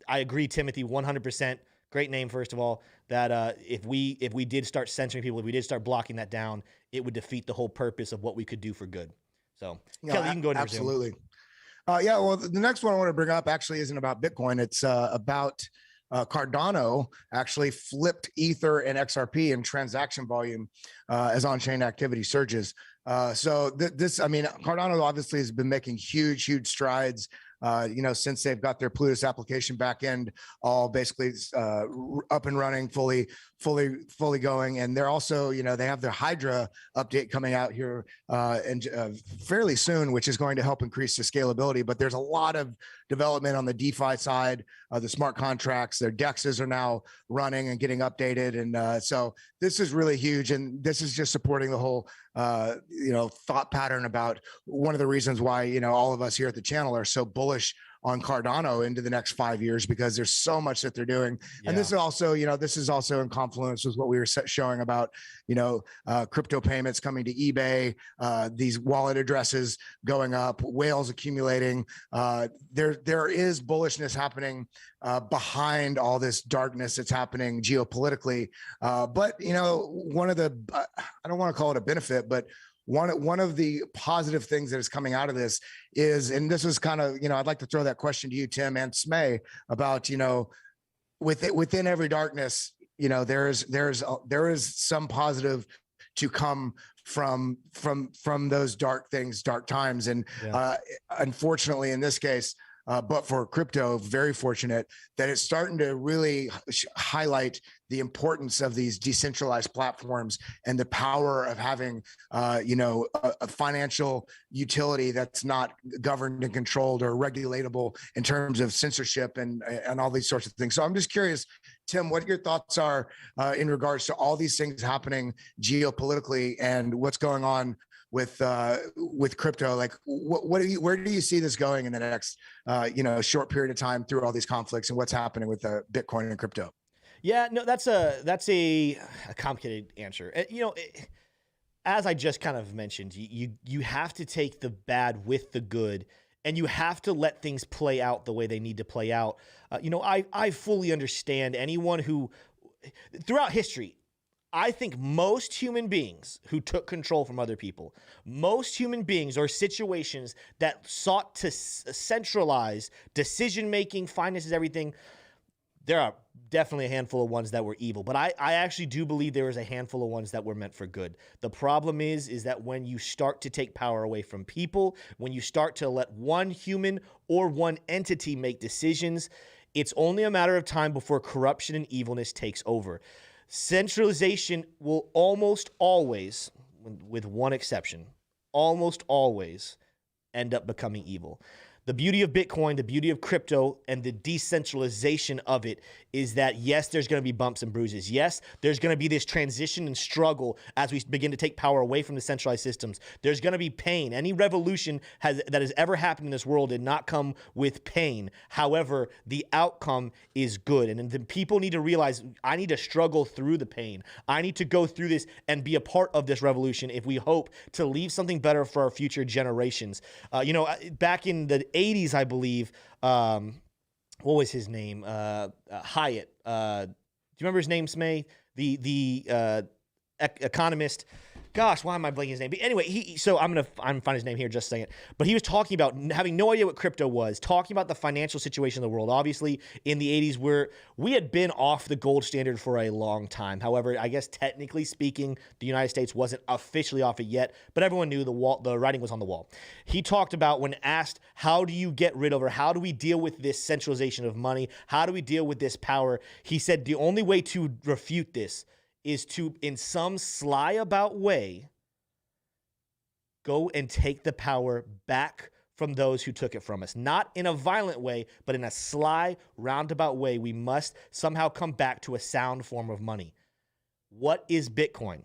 A: I agree, Timothy, 100%. Great name, first of all, that if we did start censoring people, if we did start blocking that down, it would defeat the whole purpose of what we could do for good. So, Kelly, you can go ahead and
B: absolutely.
A: resume.
B: Yeah, well, the next one I want to bring up actually isn't about Bitcoin. It's about Cardano actually flipped Ether and XRP in transaction volume as on-chain activity surges. I mean, Cardano obviously has been making huge strides. Since they've got their Plutus application backend all basically up and running, fully going, and they're also, they have their Hydra update coming out here and fairly soon, which is going to help increase the scalability. But there's a lot of development on the DeFi side, the smart contracts. Their DEXs are now running and getting updated, and so this is really huge, and this is just supporting the whole thought pattern about one of the reasons why all of us here at the channel are so bullish on Cardano into the next 5 years, because there's so much that they're doing. Yeah. And this is also in confluence with what we were showing about crypto payments coming to eBay, these wallet addresses going up, whales accumulating. There is bullishness happening behind all this darkness that's happening geopolitically. But one of the I don't want to call it a benefit, but one of the positive things that is coming out of this is, and this is kind of, I'd like to throw that question to you, Tim and Smay, about, within every darkness, there is some positive to come from those dark things, dark times. And unfortunately, in this case, but for crypto, very fortunate that it's starting to really highlight the importance of these decentralized platforms and the power of having, a financial utility that's not governed and controlled or regulatable in terms of censorship and all these sorts of things. So I'm just curious, Tim, what your thoughts are in regards to all these things happening geopolitically and what's going on with crypto. Like, where do you see this going in the next short period of time through all these conflicts, and what's happening with Bitcoin and crypto?
A: Yeah, no, that's a complicated answer. As I just kind of mentioned, you have to take the bad with the good, and you have to let things play out the way they need to play out. I fully understand anyone who, throughout history, I think most human beings who took control from other people, most human beings or situations that sought to centralize decision-making, finances, everything, there are definitely a handful of ones that were evil. But I actually do believe there is a handful of ones that were meant for good. The problem is that when you start to take power away from people, when you start to let one human or one entity make decisions, it's only a matter of time before corruption and evilness takes over. Centralization will almost always, with one exception, almost always end up becoming evil. The beauty of Bitcoin, the beauty of crypto, and the decentralization of it is that, yes, there's going to be bumps and bruises. Yes, there's going to be this transition and struggle as we begin to take power away from the centralized systems. There's going to be pain. Any revolution that has ever happened in this world did not come with pain. However, the outcome is good. And then people need to realize, I need to struggle through the pain. I need to go through this and be a part of this revolution if we hope to leave something better for our future generations. Back in the 80s, I believe, what was his name? Hyatt. Do you remember his name, Smay? The economist. Gosh, why am I blanking his name? But anyway, so I'm gonna find his name here just a second. But he was talking about having no idea what crypto was, talking about the financial situation of the world. Obviously, in the 80s, we had been off the gold standard for a long time. However, I guess technically speaking, the United States wasn't officially off it yet, but everyone knew the writing was on the wall. He talked about, when asked, how do you get rid of, or how do we deal with this centralization of money? How do we deal with this power? He said the only way to refute this is to, in some sly about way, go and take the power back from those who took it from us. Not in a violent way, but in a sly, roundabout way. We must somehow come back to a sound form of money. What is Bitcoin?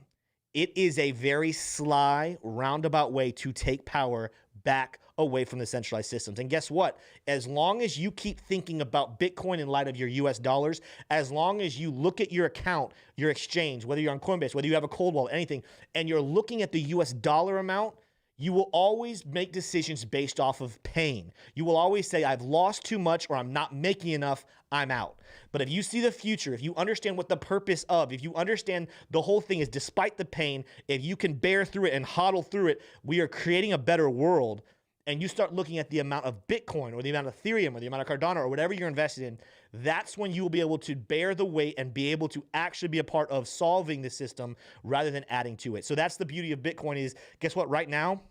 A: It is a very sly, roundabout way to take power back away from the centralized systems. And guess what? As long as you keep thinking about Bitcoin in light of your US dollars, as long as you look at your account, your exchange, whether you're on Coinbase, whether you have a cold wallet, anything, and you're looking at the US dollar amount, you will always make decisions based off of pain. You will always say, I've lost too much, or I'm not making enough, I'm out. But if you see the future, if you understand what the purpose of, if you understand the whole thing is, despite the pain, if you can bear through it and hodl through it, we are creating a better world. and you start looking at the amount of Bitcoin or the amount of Ethereum or the amount of Cardano or whatever you're invested in, that's when you will be able to bear the weight and be able to actually be a part of solving the system rather than adding to it. So that's the beauty of Bitcoin is, guess what? Right now,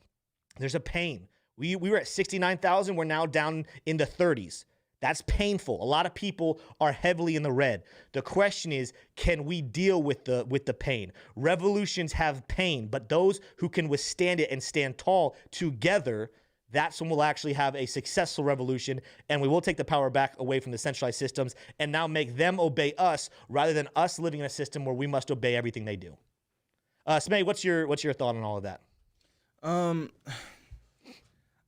A: there's a pain. We were at 69,000. We're now down in the 30s. That's painful. A lot of people are heavily in the red. The question is, can we deal with the pain? Revolutions have pain, but those who can withstand it and stand tall together, that's when we'll actually have a successful revolution, and we will take the power back away from the centralized systems and now make them obey us rather than us living in a system where we must obey everything they do. Smay, what's your thought on all of that?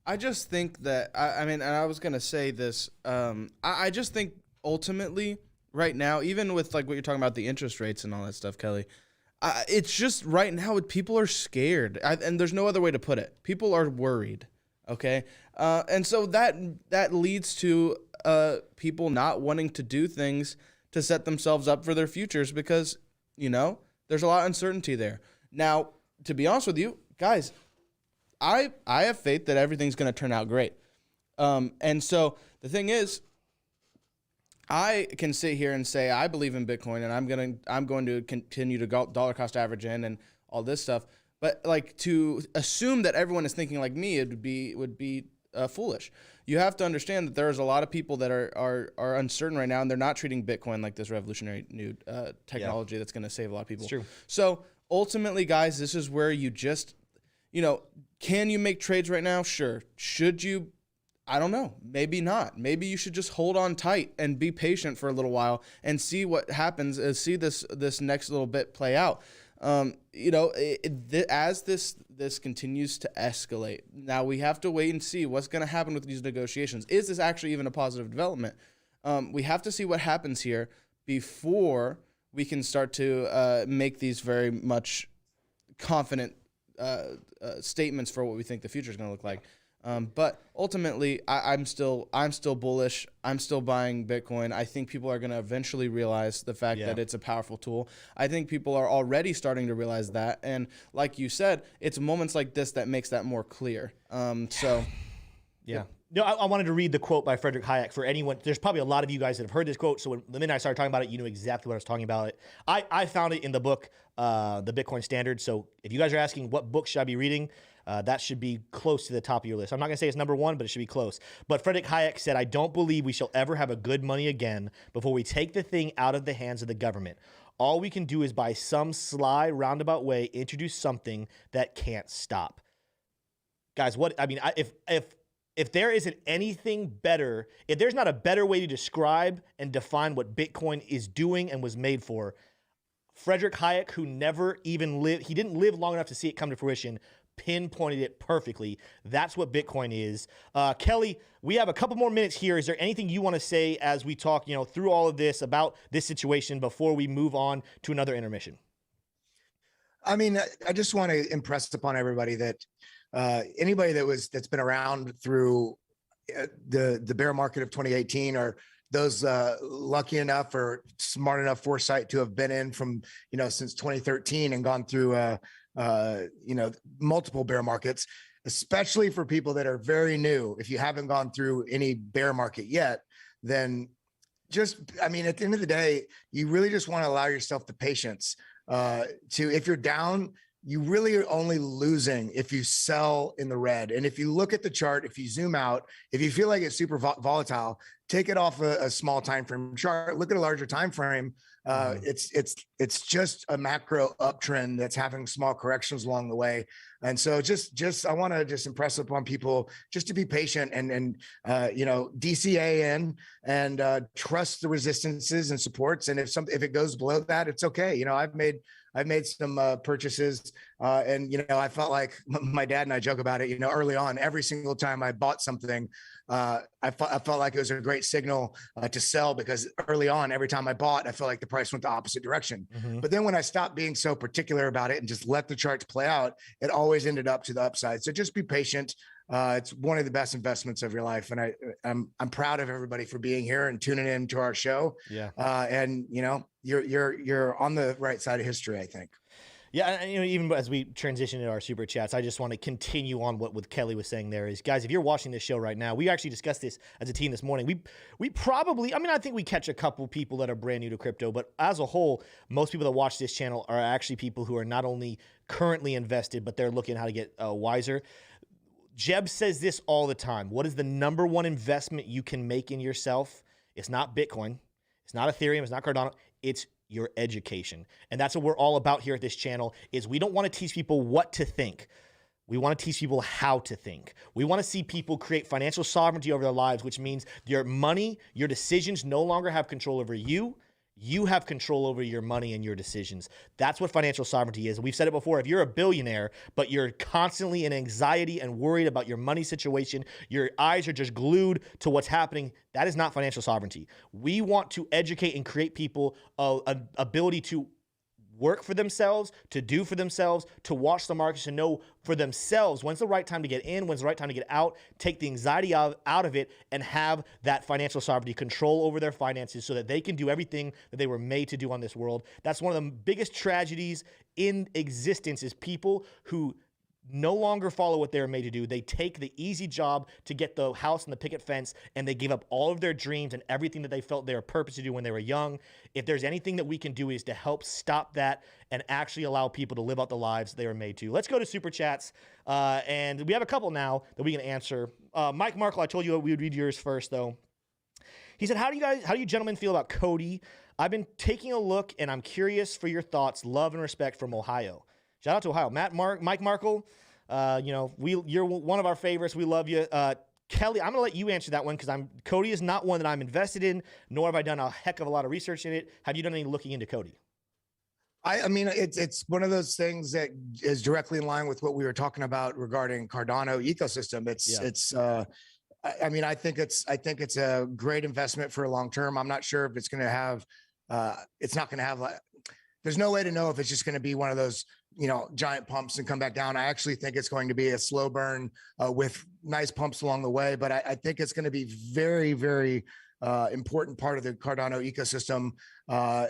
C: I just think that, I mean, and I was going to say this, I just think ultimately right now, even with like what you're talking about, the interest rates and all that stuff, Kelly, it's just right now people are scared, and there's no other way to put it. People are worried, okay? And so that leads to people not wanting to do things to set themselves up for their futures because, you know, there's a lot of uncertainty there. Now, to be honest with you, guys, I have faith that everything's going to turn out great. And so the thing is, I can sit here and say I believe in Bitcoin and I'm going to continue to dollar cost average in and all this stuff. But like to assume that everyone is thinking like me, it would be foolish. You have to understand that there's a lot of people that are uncertain right now, and they're not treating Bitcoin like this revolutionary new technology that's going to save a lot of people.
A: It's true.
C: So ultimately, guys, this is where you just, you know, can you make trades right now? Sure. Should you? I don't know. Maybe not. Maybe you should just hold on tight and be patient for a little while and see what happens. See this next little bit play out. You know, as this continues to escalate, now we have to wait and see what's going to happen with these negotiations. Is this actually even a positive development? We have to see what happens here before we can start to make these very much confident statements for what we think the future is going to look like. But ultimately, I'm still bullish. I'm still buying Bitcoin. I think people are going to eventually realize the fact that it's a powerful tool. I think people are already starting to realize that. And like you said, it's moments like this that makes that more clear.
A: Yeah. No, I wanted to read the quote by Frederick Hayek for anyone. There's probably a lot of you guys that have heard this quote. So the minute I started talking about it, you knew exactly what I was talking about. I found it in the book, The Bitcoin Standard. So if you guys are asking what book should I be reading, that should be close to the top of your list. I'm not going to say it's number one, but it should be close. But Frederick Hayek said, "I don't believe we shall ever have a good money again before we take the thing out of the hands of the government. All we can do is by some sly, roundabout way introduce something that can't stop." Guys, if there isn't anything better, if there's not a better way to describe and define what Bitcoin is doing and was made for, Frederick Hayek, who never even lived, he didn't live long enough to see it come to fruition, pinpointed it perfectly. That's what Bitcoin is. Kelly, we have a couple more minutes here. Is there anything you want to say as we talk, through all of this about this situation before we move on to another intermission?
B: I mean, I just want to impress upon everybody that anybody that's been around through the bear market of 2018, or those lucky enough or smart enough foresight to have been in from since 2013 and gone through multiple bear markets, especially for people that are very new. If you haven't gone through any bear market yet, then at the end of the day, you really just want to allow yourself the patience if you're down, you really are only losing if you sell in the red. And if you look at the chart, if you zoom out, if you feel like it's super volatile, take it off a small time frame chart, look at a larger time frame. It's just a macro uptrend that's having small corrections along the way. And so I want to just impress upon people just to be patient and DCA in and trust the resistances and supports. And if it goes below that, it's okay. I've made some purchases and I felt like my dad and I joke about it, early on, every single time I bought something, I felt like it was a great signal to sell, because early on, every time I bought, I felt like the price went the opposite direction. But then when I stopped being so particular about it and just let the charts play out, it always ended up to the upside. So just be patient. It's one of the best investments of your life. And I'm proud of everybody for being here and tuning in to our show. Yeah. And you're on the right side of history, I think.
A: Yeah, and even as we transition into our super chats, I just want to continue on what Kelly was saying there is, guys, if you're watching this show right now, we actually discussed this as a team this morning. We probably, I think we catch a couple people that are brand new to crypto, but as a whole, most people that watch this channel are actually people who are not only currently invested, but they're looking how to get wiser. Jebb says this all the time. What is the number one investment you can make in yourself? It's not Bitcoin. It's not Ethereum. It's not Cardano. It's your education. And that's what we're all about here at this channel is we don't want to teach people what to think. We want to teach people how to think. We want to see people create financial sovereignty over their lives, which means your money, your decisions no longer have control over you. You have control over your money and your decisions. That's what financial sovereignty is. We've said it before. If you're a billionaire, but you're constantly in anxiety and worried about your money situation, your eyes are just glued to what's happening, that is not financial sovereignty. We want to educate and create people an ability to work for themselves, to do for themselves, to watch the markets, to know for themselves when's the right time to get in, when's the right time to get out, take the anxiety out of it, and have that financial sovereignty, control over their finances so that they can do everything that they were made to do on this world. That's one of the biggest tragedies in existence is people who no longer follow what they're made to do. They take the easy job to get the house and the picket fence, and they give up all of their dreams and everything that they felt their purpose to do when they were young. If there's anything that we can do is to help stop that and actually allow people to live out the lives they were made to. Let's go to Super Chats, and we have a couple now that we can answer. Mike Markle, I told you we would read yours first, though. He said, how do you gentlemen feel about Cody? I've been taking a look, and I'm curious for your thoughts. Love and respect from Ohio. Shout out to Ohio. Mike Markle, you're one of our favorites. We love you. Kelly, I'm going to let you answer that one because Cody is not one that I'm invested in, nor have I done a heck of a lot of research in it. Have you done any looking into Cody?
B: I mean, it's one of those things that is directly in line with what we were talking about regarding Cardano ecosystem. I think it's a great investment for a long term. I'm not sure if it's going to have, it's not going to have there's no way to know if it's just going to be one of those, giant pumps and come back down. I actually think it's going to be a slow burn with nice pumps along the way. But I think it's going to be very, very important part of the Cardano ecosystem,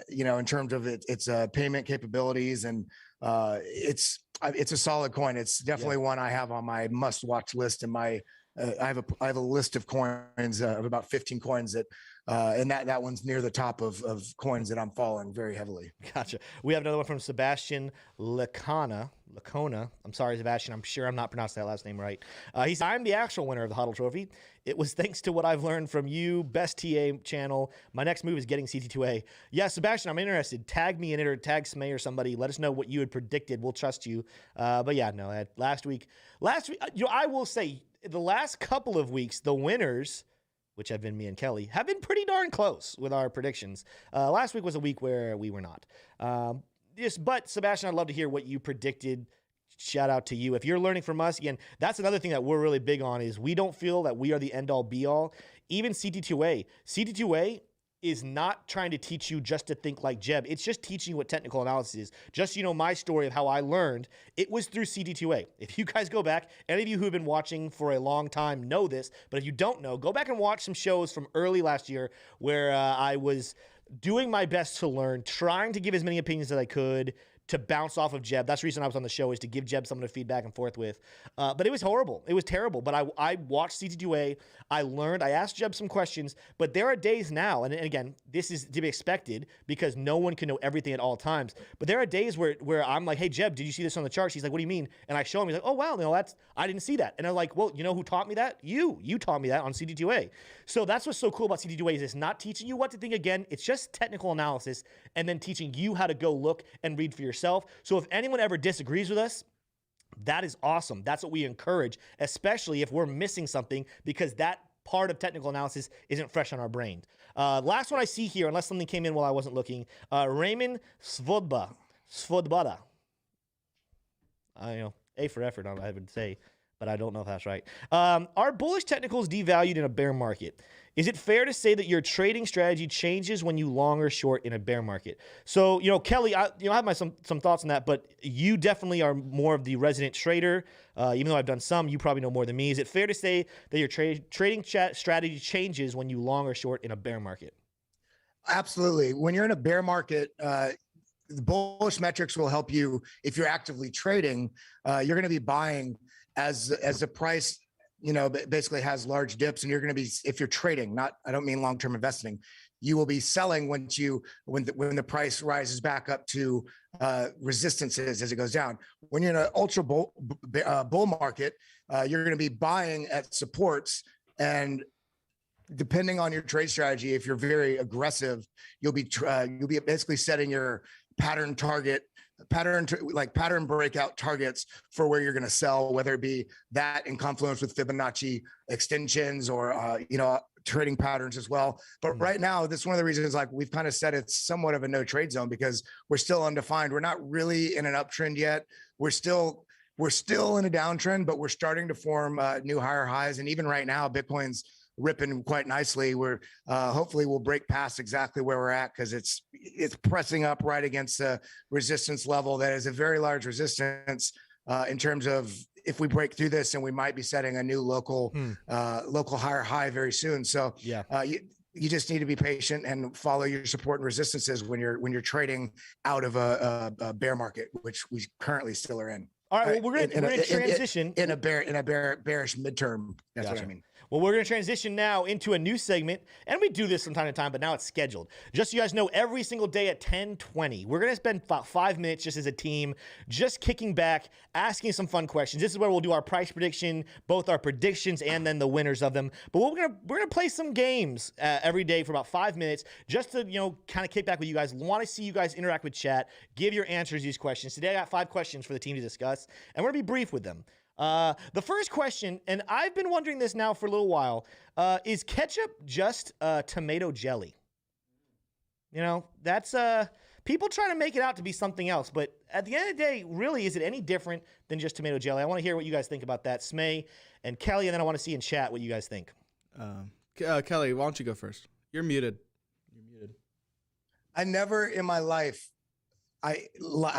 B: in terms of its payment capabilities. And it's a solid coin. It's definitely one I have on my must watch list. And I have a list of coins of about 15 coins that, and that one's near the top of coins that I'm following very heavily.
A: Gotcha. We have another one from Sebastian Lacona. I'm sorry, Sebastian. I'm sure I'm not pronouncing that last name right. He said, I'm the actual winner of the HODL Trophy. It was thanks to what I've learned from you, best TA channel. My next move is getting CT2A. Yeah, Sebastian, I'm interested. Tag me in it or tag Smay or somebody. Let us know what you had predicted. We'll trust you. But yeah, no, last week, I will say the last couple of weeks, the winners, which have been me and Kelly, have been pretty darn close with our predictions. Last week was a week where we were not. But Sebastian, I'd love to hear what you predicted. Shout out to you. If you're learning from us, again, that's another thing that we're really big on is we don't feel that we are the end all be all. Even CT2A. CT2A is not trying to teach you just to think like Jebb. It's just teaching you what technical analysis is. Just, my story of how I learned, it was through CT2A. If you guys go back, any of you who have been watching for a long time know this, but if you don't know, go back and watch some shows from early last year where I was doing my best to learn, trying to give as many opinions as I could, to bounce off of Jebb. That's the reason I was on the show, is to give Jebb something to feed back and forth with. But it was horrible. It was terrible. But I watched CT2A. I learned. I asked Jebb some questions. But there are days now, and again, this is to be expected because no one can know everything at all times. But there are days where I'm like, hey, Jebb, did you see this on the charts? He's like, what do you mean? And I show him. He's like, oh, wow, I didn't see that. And I'm like, well, you know who taught me that? You taught me that on CT2A. So that's what's so cool about CT2A is it's not teaching you what to think again. It's just technical analysis and then teaching you how to go look and read for yourself. So if anyone ever disagrees with us, that is awesome. That's what we encourage, especially if we're missing something because that part of technical analysis isn't fresh on our brain. Last one I see here, unless something came in while I wasn't looking, Raymond Svodbada. A for effort, I would say, but I don't know if that's right. Are bullish technicals devalued in a bear market? Is it fair to say that your trading strategy changes when you long or short in a bear market? So, Kelly, I have some thoughts on that, but you definitely are more of the resident trader. Even though I've done some, you probably know more than me. Is it fair to say that your trading strategy changes when you long or short in a bear market?
B: Absolutely. When you're in a bear market, the bullish metrics will help you if you're actively trading. You're going to be buying as the price, basically has large dips, and you're going to be, if you're trading, I don't mean long-term investing, you will be selling when the price rises back up to resistances as it goes down. When you're in an ultra bull market, you're going to be buying at supports, and depending on your trade strategy, if you're very aggressive, you'll be basically setting your pattern breakout targets for where you're going to sell, whether it be that in confluence with Fibonacci extensions or trading patterns as well. But right now, this is one of the reasons, like we've kind of said, it's somewhat of a no trade zone because we're still undefined. We're not really in an uptrend yet. We're still in a downtrend, but we're starting to form new higher highs. And even right now, Bitcoin's ripping quite nicely. We're hopefully we'll break past exactly where we're at, because it's pressing up right against the resistance level that is a very large resistance in terms of, if we break through this, and we might be setting a new local higher high very soon. So you just need to be patient and follow your support and resistances when you're trading out of a bear market, which we currently still are in.
A: All right, well, we're gonna transition
B: in a bearish midterm. That's what I mean.
A: Well, we're going to transition now into a new segment, and we do this from time to time, but now it's scheduled. Just so you guys know, every single day at 10:20, we're going to spend about 5 minutes just as a team, just kicking back, asking some fun questions. This is where we'll do our price prediction, both our predictions and then the winners of them. But we're gonna play some games every day for about 5 minutes, just to kind of kick back with you guys. Want to see you guys interact with chat, give your answers to these questions. Today I got 5 questions for the team to discuss, and we're going to be brief with them. The first question, and I've been wondering this now for a little while, is ketchup just tomato jelly? That's people trying to make it out to be something else, but at the end of the day, really, is it any different than just tomato jelly? I want to hear what you guys think about that, Smay and Kelly, and then I want to see in chat what you guys think.
C: Kelly, why don't you go first? You're muted.
B: I never in my life, I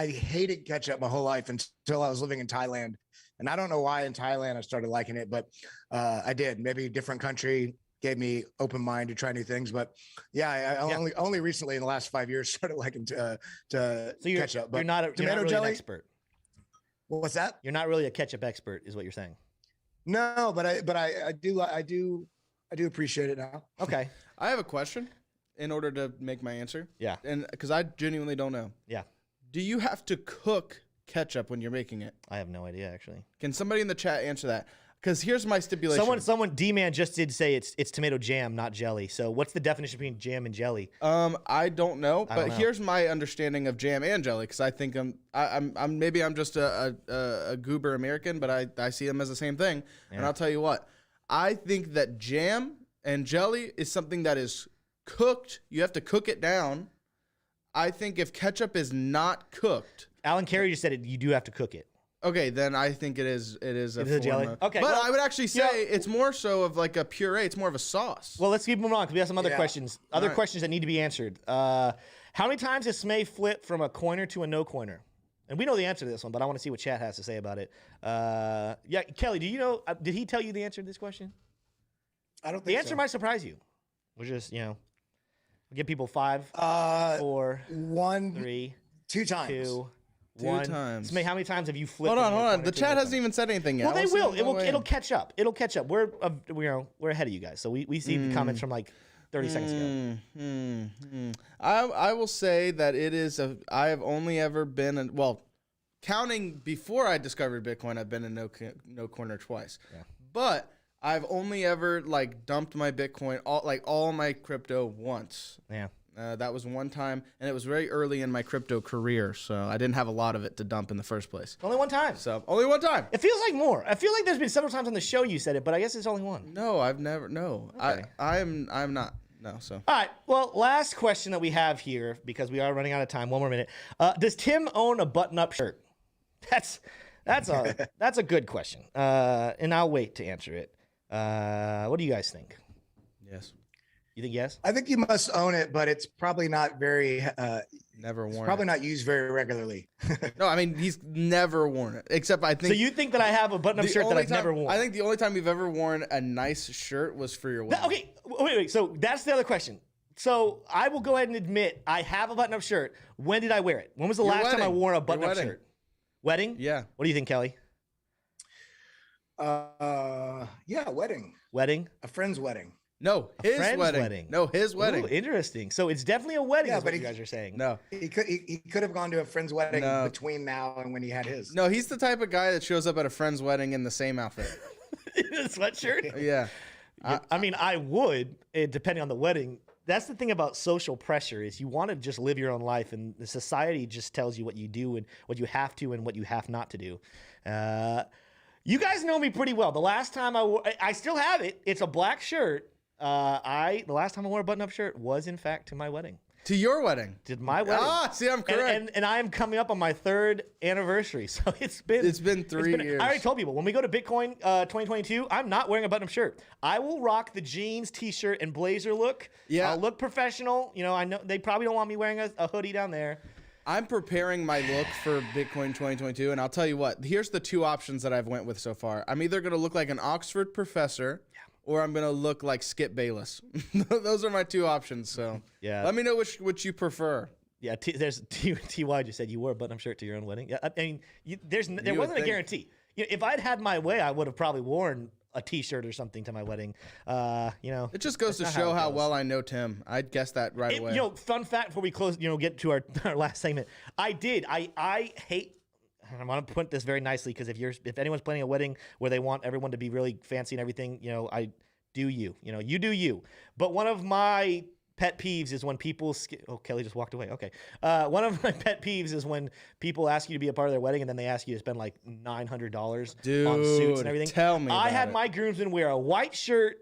B: hated ketchup my whole life until I was living in Thailand. And I don't know why in Thailand I started liking it, but I did. Maybe a different country gave me open mind to try new things. But only recently in the last 5 years started liking ketchup. But
A: you're not really an expert.
B: What's that?
A: You're not really a ketchup expert, is what you're saying.
B: No, but I do appreciate it now.
A: Okay.
C: I have a question in order to make my answer.
A: Yeah.
C: And because I genuinely don't know.
A: Yeah.
C: Do you have to cook ketchup when you're making it?
A: I have no idea, actually.
C: Can somebody in the chat answer that? Because here's my stipulation.
A: Someone, D-Man just did say it's tomato jam, not jelly. So what's the definition between jam and jelly?
C: I don't know, but here's my understanding of jam and jelly. Because I think I'm just a goober American, but I see them as the same thing. Yeah. And I'll tell you what, I think that jam and jelly is something that is cooked. You have to cook it down. I think if ketchup is not cooked,
A: Alan Carey just said it. You do have to cook it.
C: Okay, then I think it is a form
A: jelly. Okay,
C: but I would actually say it's more so of like a puree. It's more of a sauce.
A: Well, let's keep moving on because we have some other questions. Questions that need to be answered. How many times has Smay flipped from a coiner to a no coiner? And we know the answer to this one, but I want to see what chat has to say about it. Kelly, do you know? Did he tell you the answer to this question?
B: I don't think
A: the answer might surprise you. We're just we give people 5, 4,
B: 1,
A: 3,
B: 2 times.
A: 2,
C: 2
A: 1.
C: times.
A: Smay, how many times have you flipped?
C: Hold on. The chat hasn't even said anything yet.
A: Well, they will. It'll catch up. It'll catch up. We're ahead of you guys, so we see the comments from like 30 seconds ago.
C: I will say that it is I have only ever been counting before I discovered Bitcoin, I've been in no corner twice.
A: Yeah.
C: But I've only ever dumped my Bitcoin, all my crypto once.
A: Yeah.
C: That was one time, and it was very early in my crypto career, so I didn't have a lot of it to dump in the first place.
A: Only one time.
C: So only one time.
A: It feels like more. I feel like there's been several times on the show you said it, but I guess it's only one.
C: No, I've never. No, okay. I'm not. No. So.
A: All right. Well, last question that we have here, because we are running out of time. One more minute. Does Tim own a button-up shirt? That's a good question. And I'll wait to answer it. What do you guys think?
C: Yes.
A: You think yes?
B: I think you must own it, but it's probably not very.
C: Never worn.
B: Probably not used very regularly.
C: No, I mean he's never worn it. Except I think.
A: So you think that I have a button-up shirt that I've never worn?
C: I think the only time you've ever worn a nice shirt was for your wedding.
A: Okay, wait. So that's the other question. So I will go ahead and admit I have a button-up shirt. When did I wear it? When was the
C: Your
A: last time I
C: wedding.
A: wore a
C: Your
A: button-up
C: wedding.
A: shirt? Wedding?
C: Yeah.
A: What do you think, Kelly?
B: Yeah, wedding.
A: Wedding?
B: A friend's wedding.
C: No, his
A: friend's
C: wedding.
A: wedding.
C: No, his wedding.
A: Ooh, interesting. So it's definitely a wedding,
B: Yeah,
A: is what
B: but
A: you guys are saying.
C: No.
B: He could have gone to a friend's wedding
C: No.
B: between now and when he had his.
C: No, he's the type of guy that shows up at a friend's wedding in the same outfit.
A: In a sweatshirt?
C: Yeah.
A: I mean, I would, depending on the wedding. That's the thing about social pressure is you want to just live your own life, and the society just tells you what you do and what you have to and what you have not to do. You guys know me pretty well. The last time I still have it. It's a black shirt. The last time I wore a button-up shirt was, in fact, to my wedding.
C: To your wedding.
A: Did my wedding.
C: See, I'm correct.
A: And I am coming up on my 3rd anniversary. So it's been
C: 3 years.
A: I already told people, when we go to Bitcoin 2022, I'm not wearing a button-up shirt. I will rock the jeans, t-shirt, and blazer look.
C: Yeah.
A: I'll look professional. You know, I know they probably don't want me wearing a hoodie down there.
C: I'm preparing my look for Bitcoin 2022, and I'll tell you what. Here's the 2 options that I've went with so far. I'm either going to look like an Oxford professor, or I'm going to look like Skip Bayless. Those are my 2 options, so
A: Yeah.
C: let me know which you prefer.
A: Yeah, there's Ty just said you wore a button-up shirt to your own wedding. Yeah, I mean, there
C: would
A: wasn't a
C: think.
A: guarantee. You know, if I'd had my way, I would have probably worn a t-shirt or something to my wedding. You know,
C: It just goes to
A: that's not
C: show
A: how it
C: how
A: goes.
C: well I know Tim. I'd guess that right away.
A: You know, fun fact before we close, get to our last segment. I hate. I want to put this very nicely because if anyone's planning a wedding where they want everyone to be really fancy and everything, I do you. You do you. But one of my pet peeves is when people. Oh, Kelly just walked away. Okay. One of my pet peeves is when people ask you to be a part of their wedding and then they ask you to spend like $900 on suits and everything.
C: Tell me.
A: I had
C: about
A: my groomsmen wear a white shirt,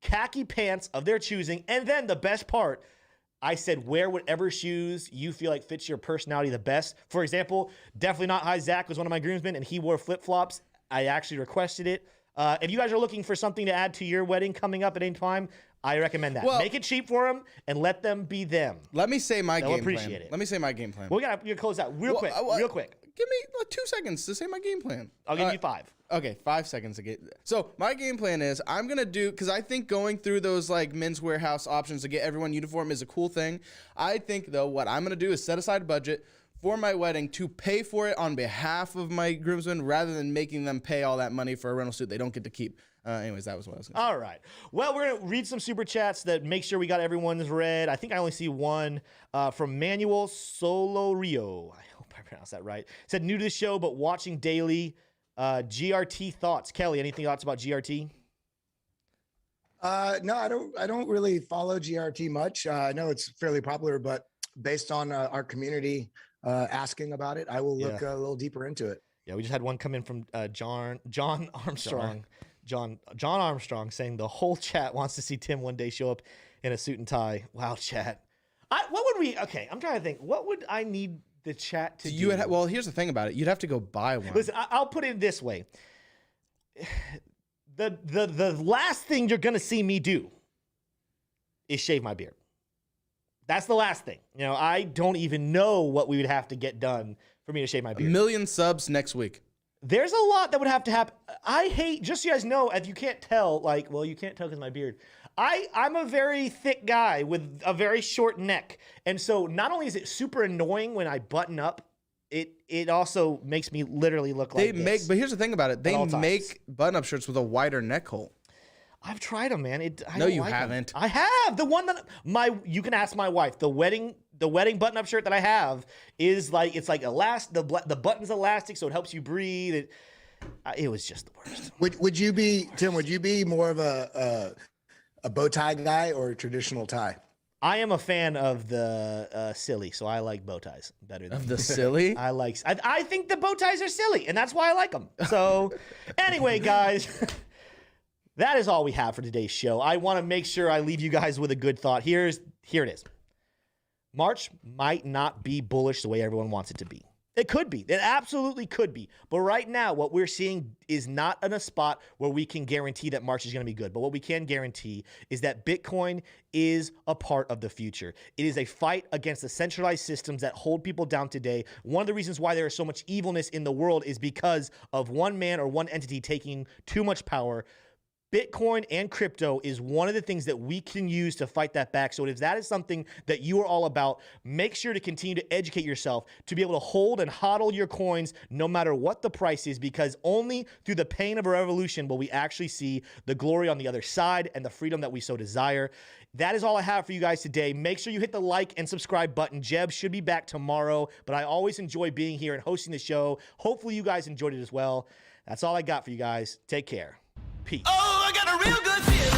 A: khaki pants of their choosing, and then the best part, I said, wear whatever shoes you feel like fits your personality the best. For example, definitely not high. Zach was one of my groomsmen, and he wore flip-flops. I actually requested it. If you guys are looking for something to add to your wedding coming up at any time, I recommend that.
C: Well-
A: Make it cheap for them and let them be them.
C: Let me say my
A: They'll
C: game
A: appreciate
C: plan.
A: it.
C: Let me say my game plan.
A: We're gonna close out real quick. Real quick.
C: Give me like 2 seconds to say my game plan.
A: I'll give you 5.
C: Okay, 5 seconds to get. So my game plan is I'm gonna do, because I think going through those like Men's Warehouse options to get everyone uniform is a cool thing. I think though what I'm gonna do is set aside a budget for my wedding to pay for it on behalf of my groomsmen rather than making them pay all that money for a rental suit they don't get to keep. Anyways, that was what I was gonna say.
A: All right. Well, we're going to read some super chats that make sure we got everyone's read. I think I only see one from Manuel Solorio. I hope I pronounced that right. Said, new to the show, but watching daily. GRT thoughts. Kelly, any thoughts about GRT?
B: No, I don't really follow GRT much. I know it's fairly popular, but based on our community asking about it, I will look a little deeper into it.
A: Yeah, we just had one come in from John Armstrong. John Armstrong saying the whole chat wants to see Tim one day show up in a suit and tie. Wow, chat. What would we? Okay, I'm trying to think. What would I need the chat to do?
C: Well, here's the thing about it. You'd have to go buy one.
A: Listen, I'll put it this way. The last thing you're gonna see me do is shave my beard. That's the last thing. I don't even know what we would have to get done for me to shave my beard.
C: 1 million subs next week.
A: There's a lot that would have to happen. I hate, just so you guys know, if you can't tell, you can't tell because my beard. I'm a very thick guy with a very short neck. And so not only is it super annoying when I button up, it also makes me literally look like this.
C: But here's the thing about it. They
A: all times.
C: make button-up shirts with a wider neck hole.
A: I've tried them, man. I
C: No,
A: don't
C: you
A: like 'em.
C: haven't.
A: I have. The one that you can ask my wife. The wedding button-up shirt that I have is like, it's like the button's elastic, so it helps you breathe. It was just the worst.
B: Would you be, Tim? Would you be more of a bow tie guy or a traditional tie?
A: I am a fan of the silly, so I like bow ties better than
C: Of the silly?
A: I think the bow ties are silly, and that's why I like them. So, anyway, guys, that is all we have for today's show. I want to make sure I leave you guys with a good thought. Here it is. March might not be bullish the way everyone wants it to be. It could be. It absolutely could be. But right now, what we're seeing is not in a spot where we can guarantee that March is going to be good. But what we can guarantee is that Bitcoin is a part of the future. It is a fight against the centralized systems that hold people down today. One of the reasons why there is so much evilness in the world is because of one man or one entity taking too much power. Bitcoin and crypto is one of the things that we can use to fight that back. So if that is something that you are all about, make sure to continue to educate yourself to be able to hold and hodl your coins no matter what the price is, because only through the pain of a revolution will we actually see the glory on the other side and the freedom that we so desire. That is all I have for you guys today. Make sure you hit the like and subscribe button. Jebb should be back tomorrow, but I always enjoy being here and hosting the show. Hopefully you guys enjoyed it as well. That's all I got for you guys. Take care. Peace.
D: Oh, I got a real good feeling.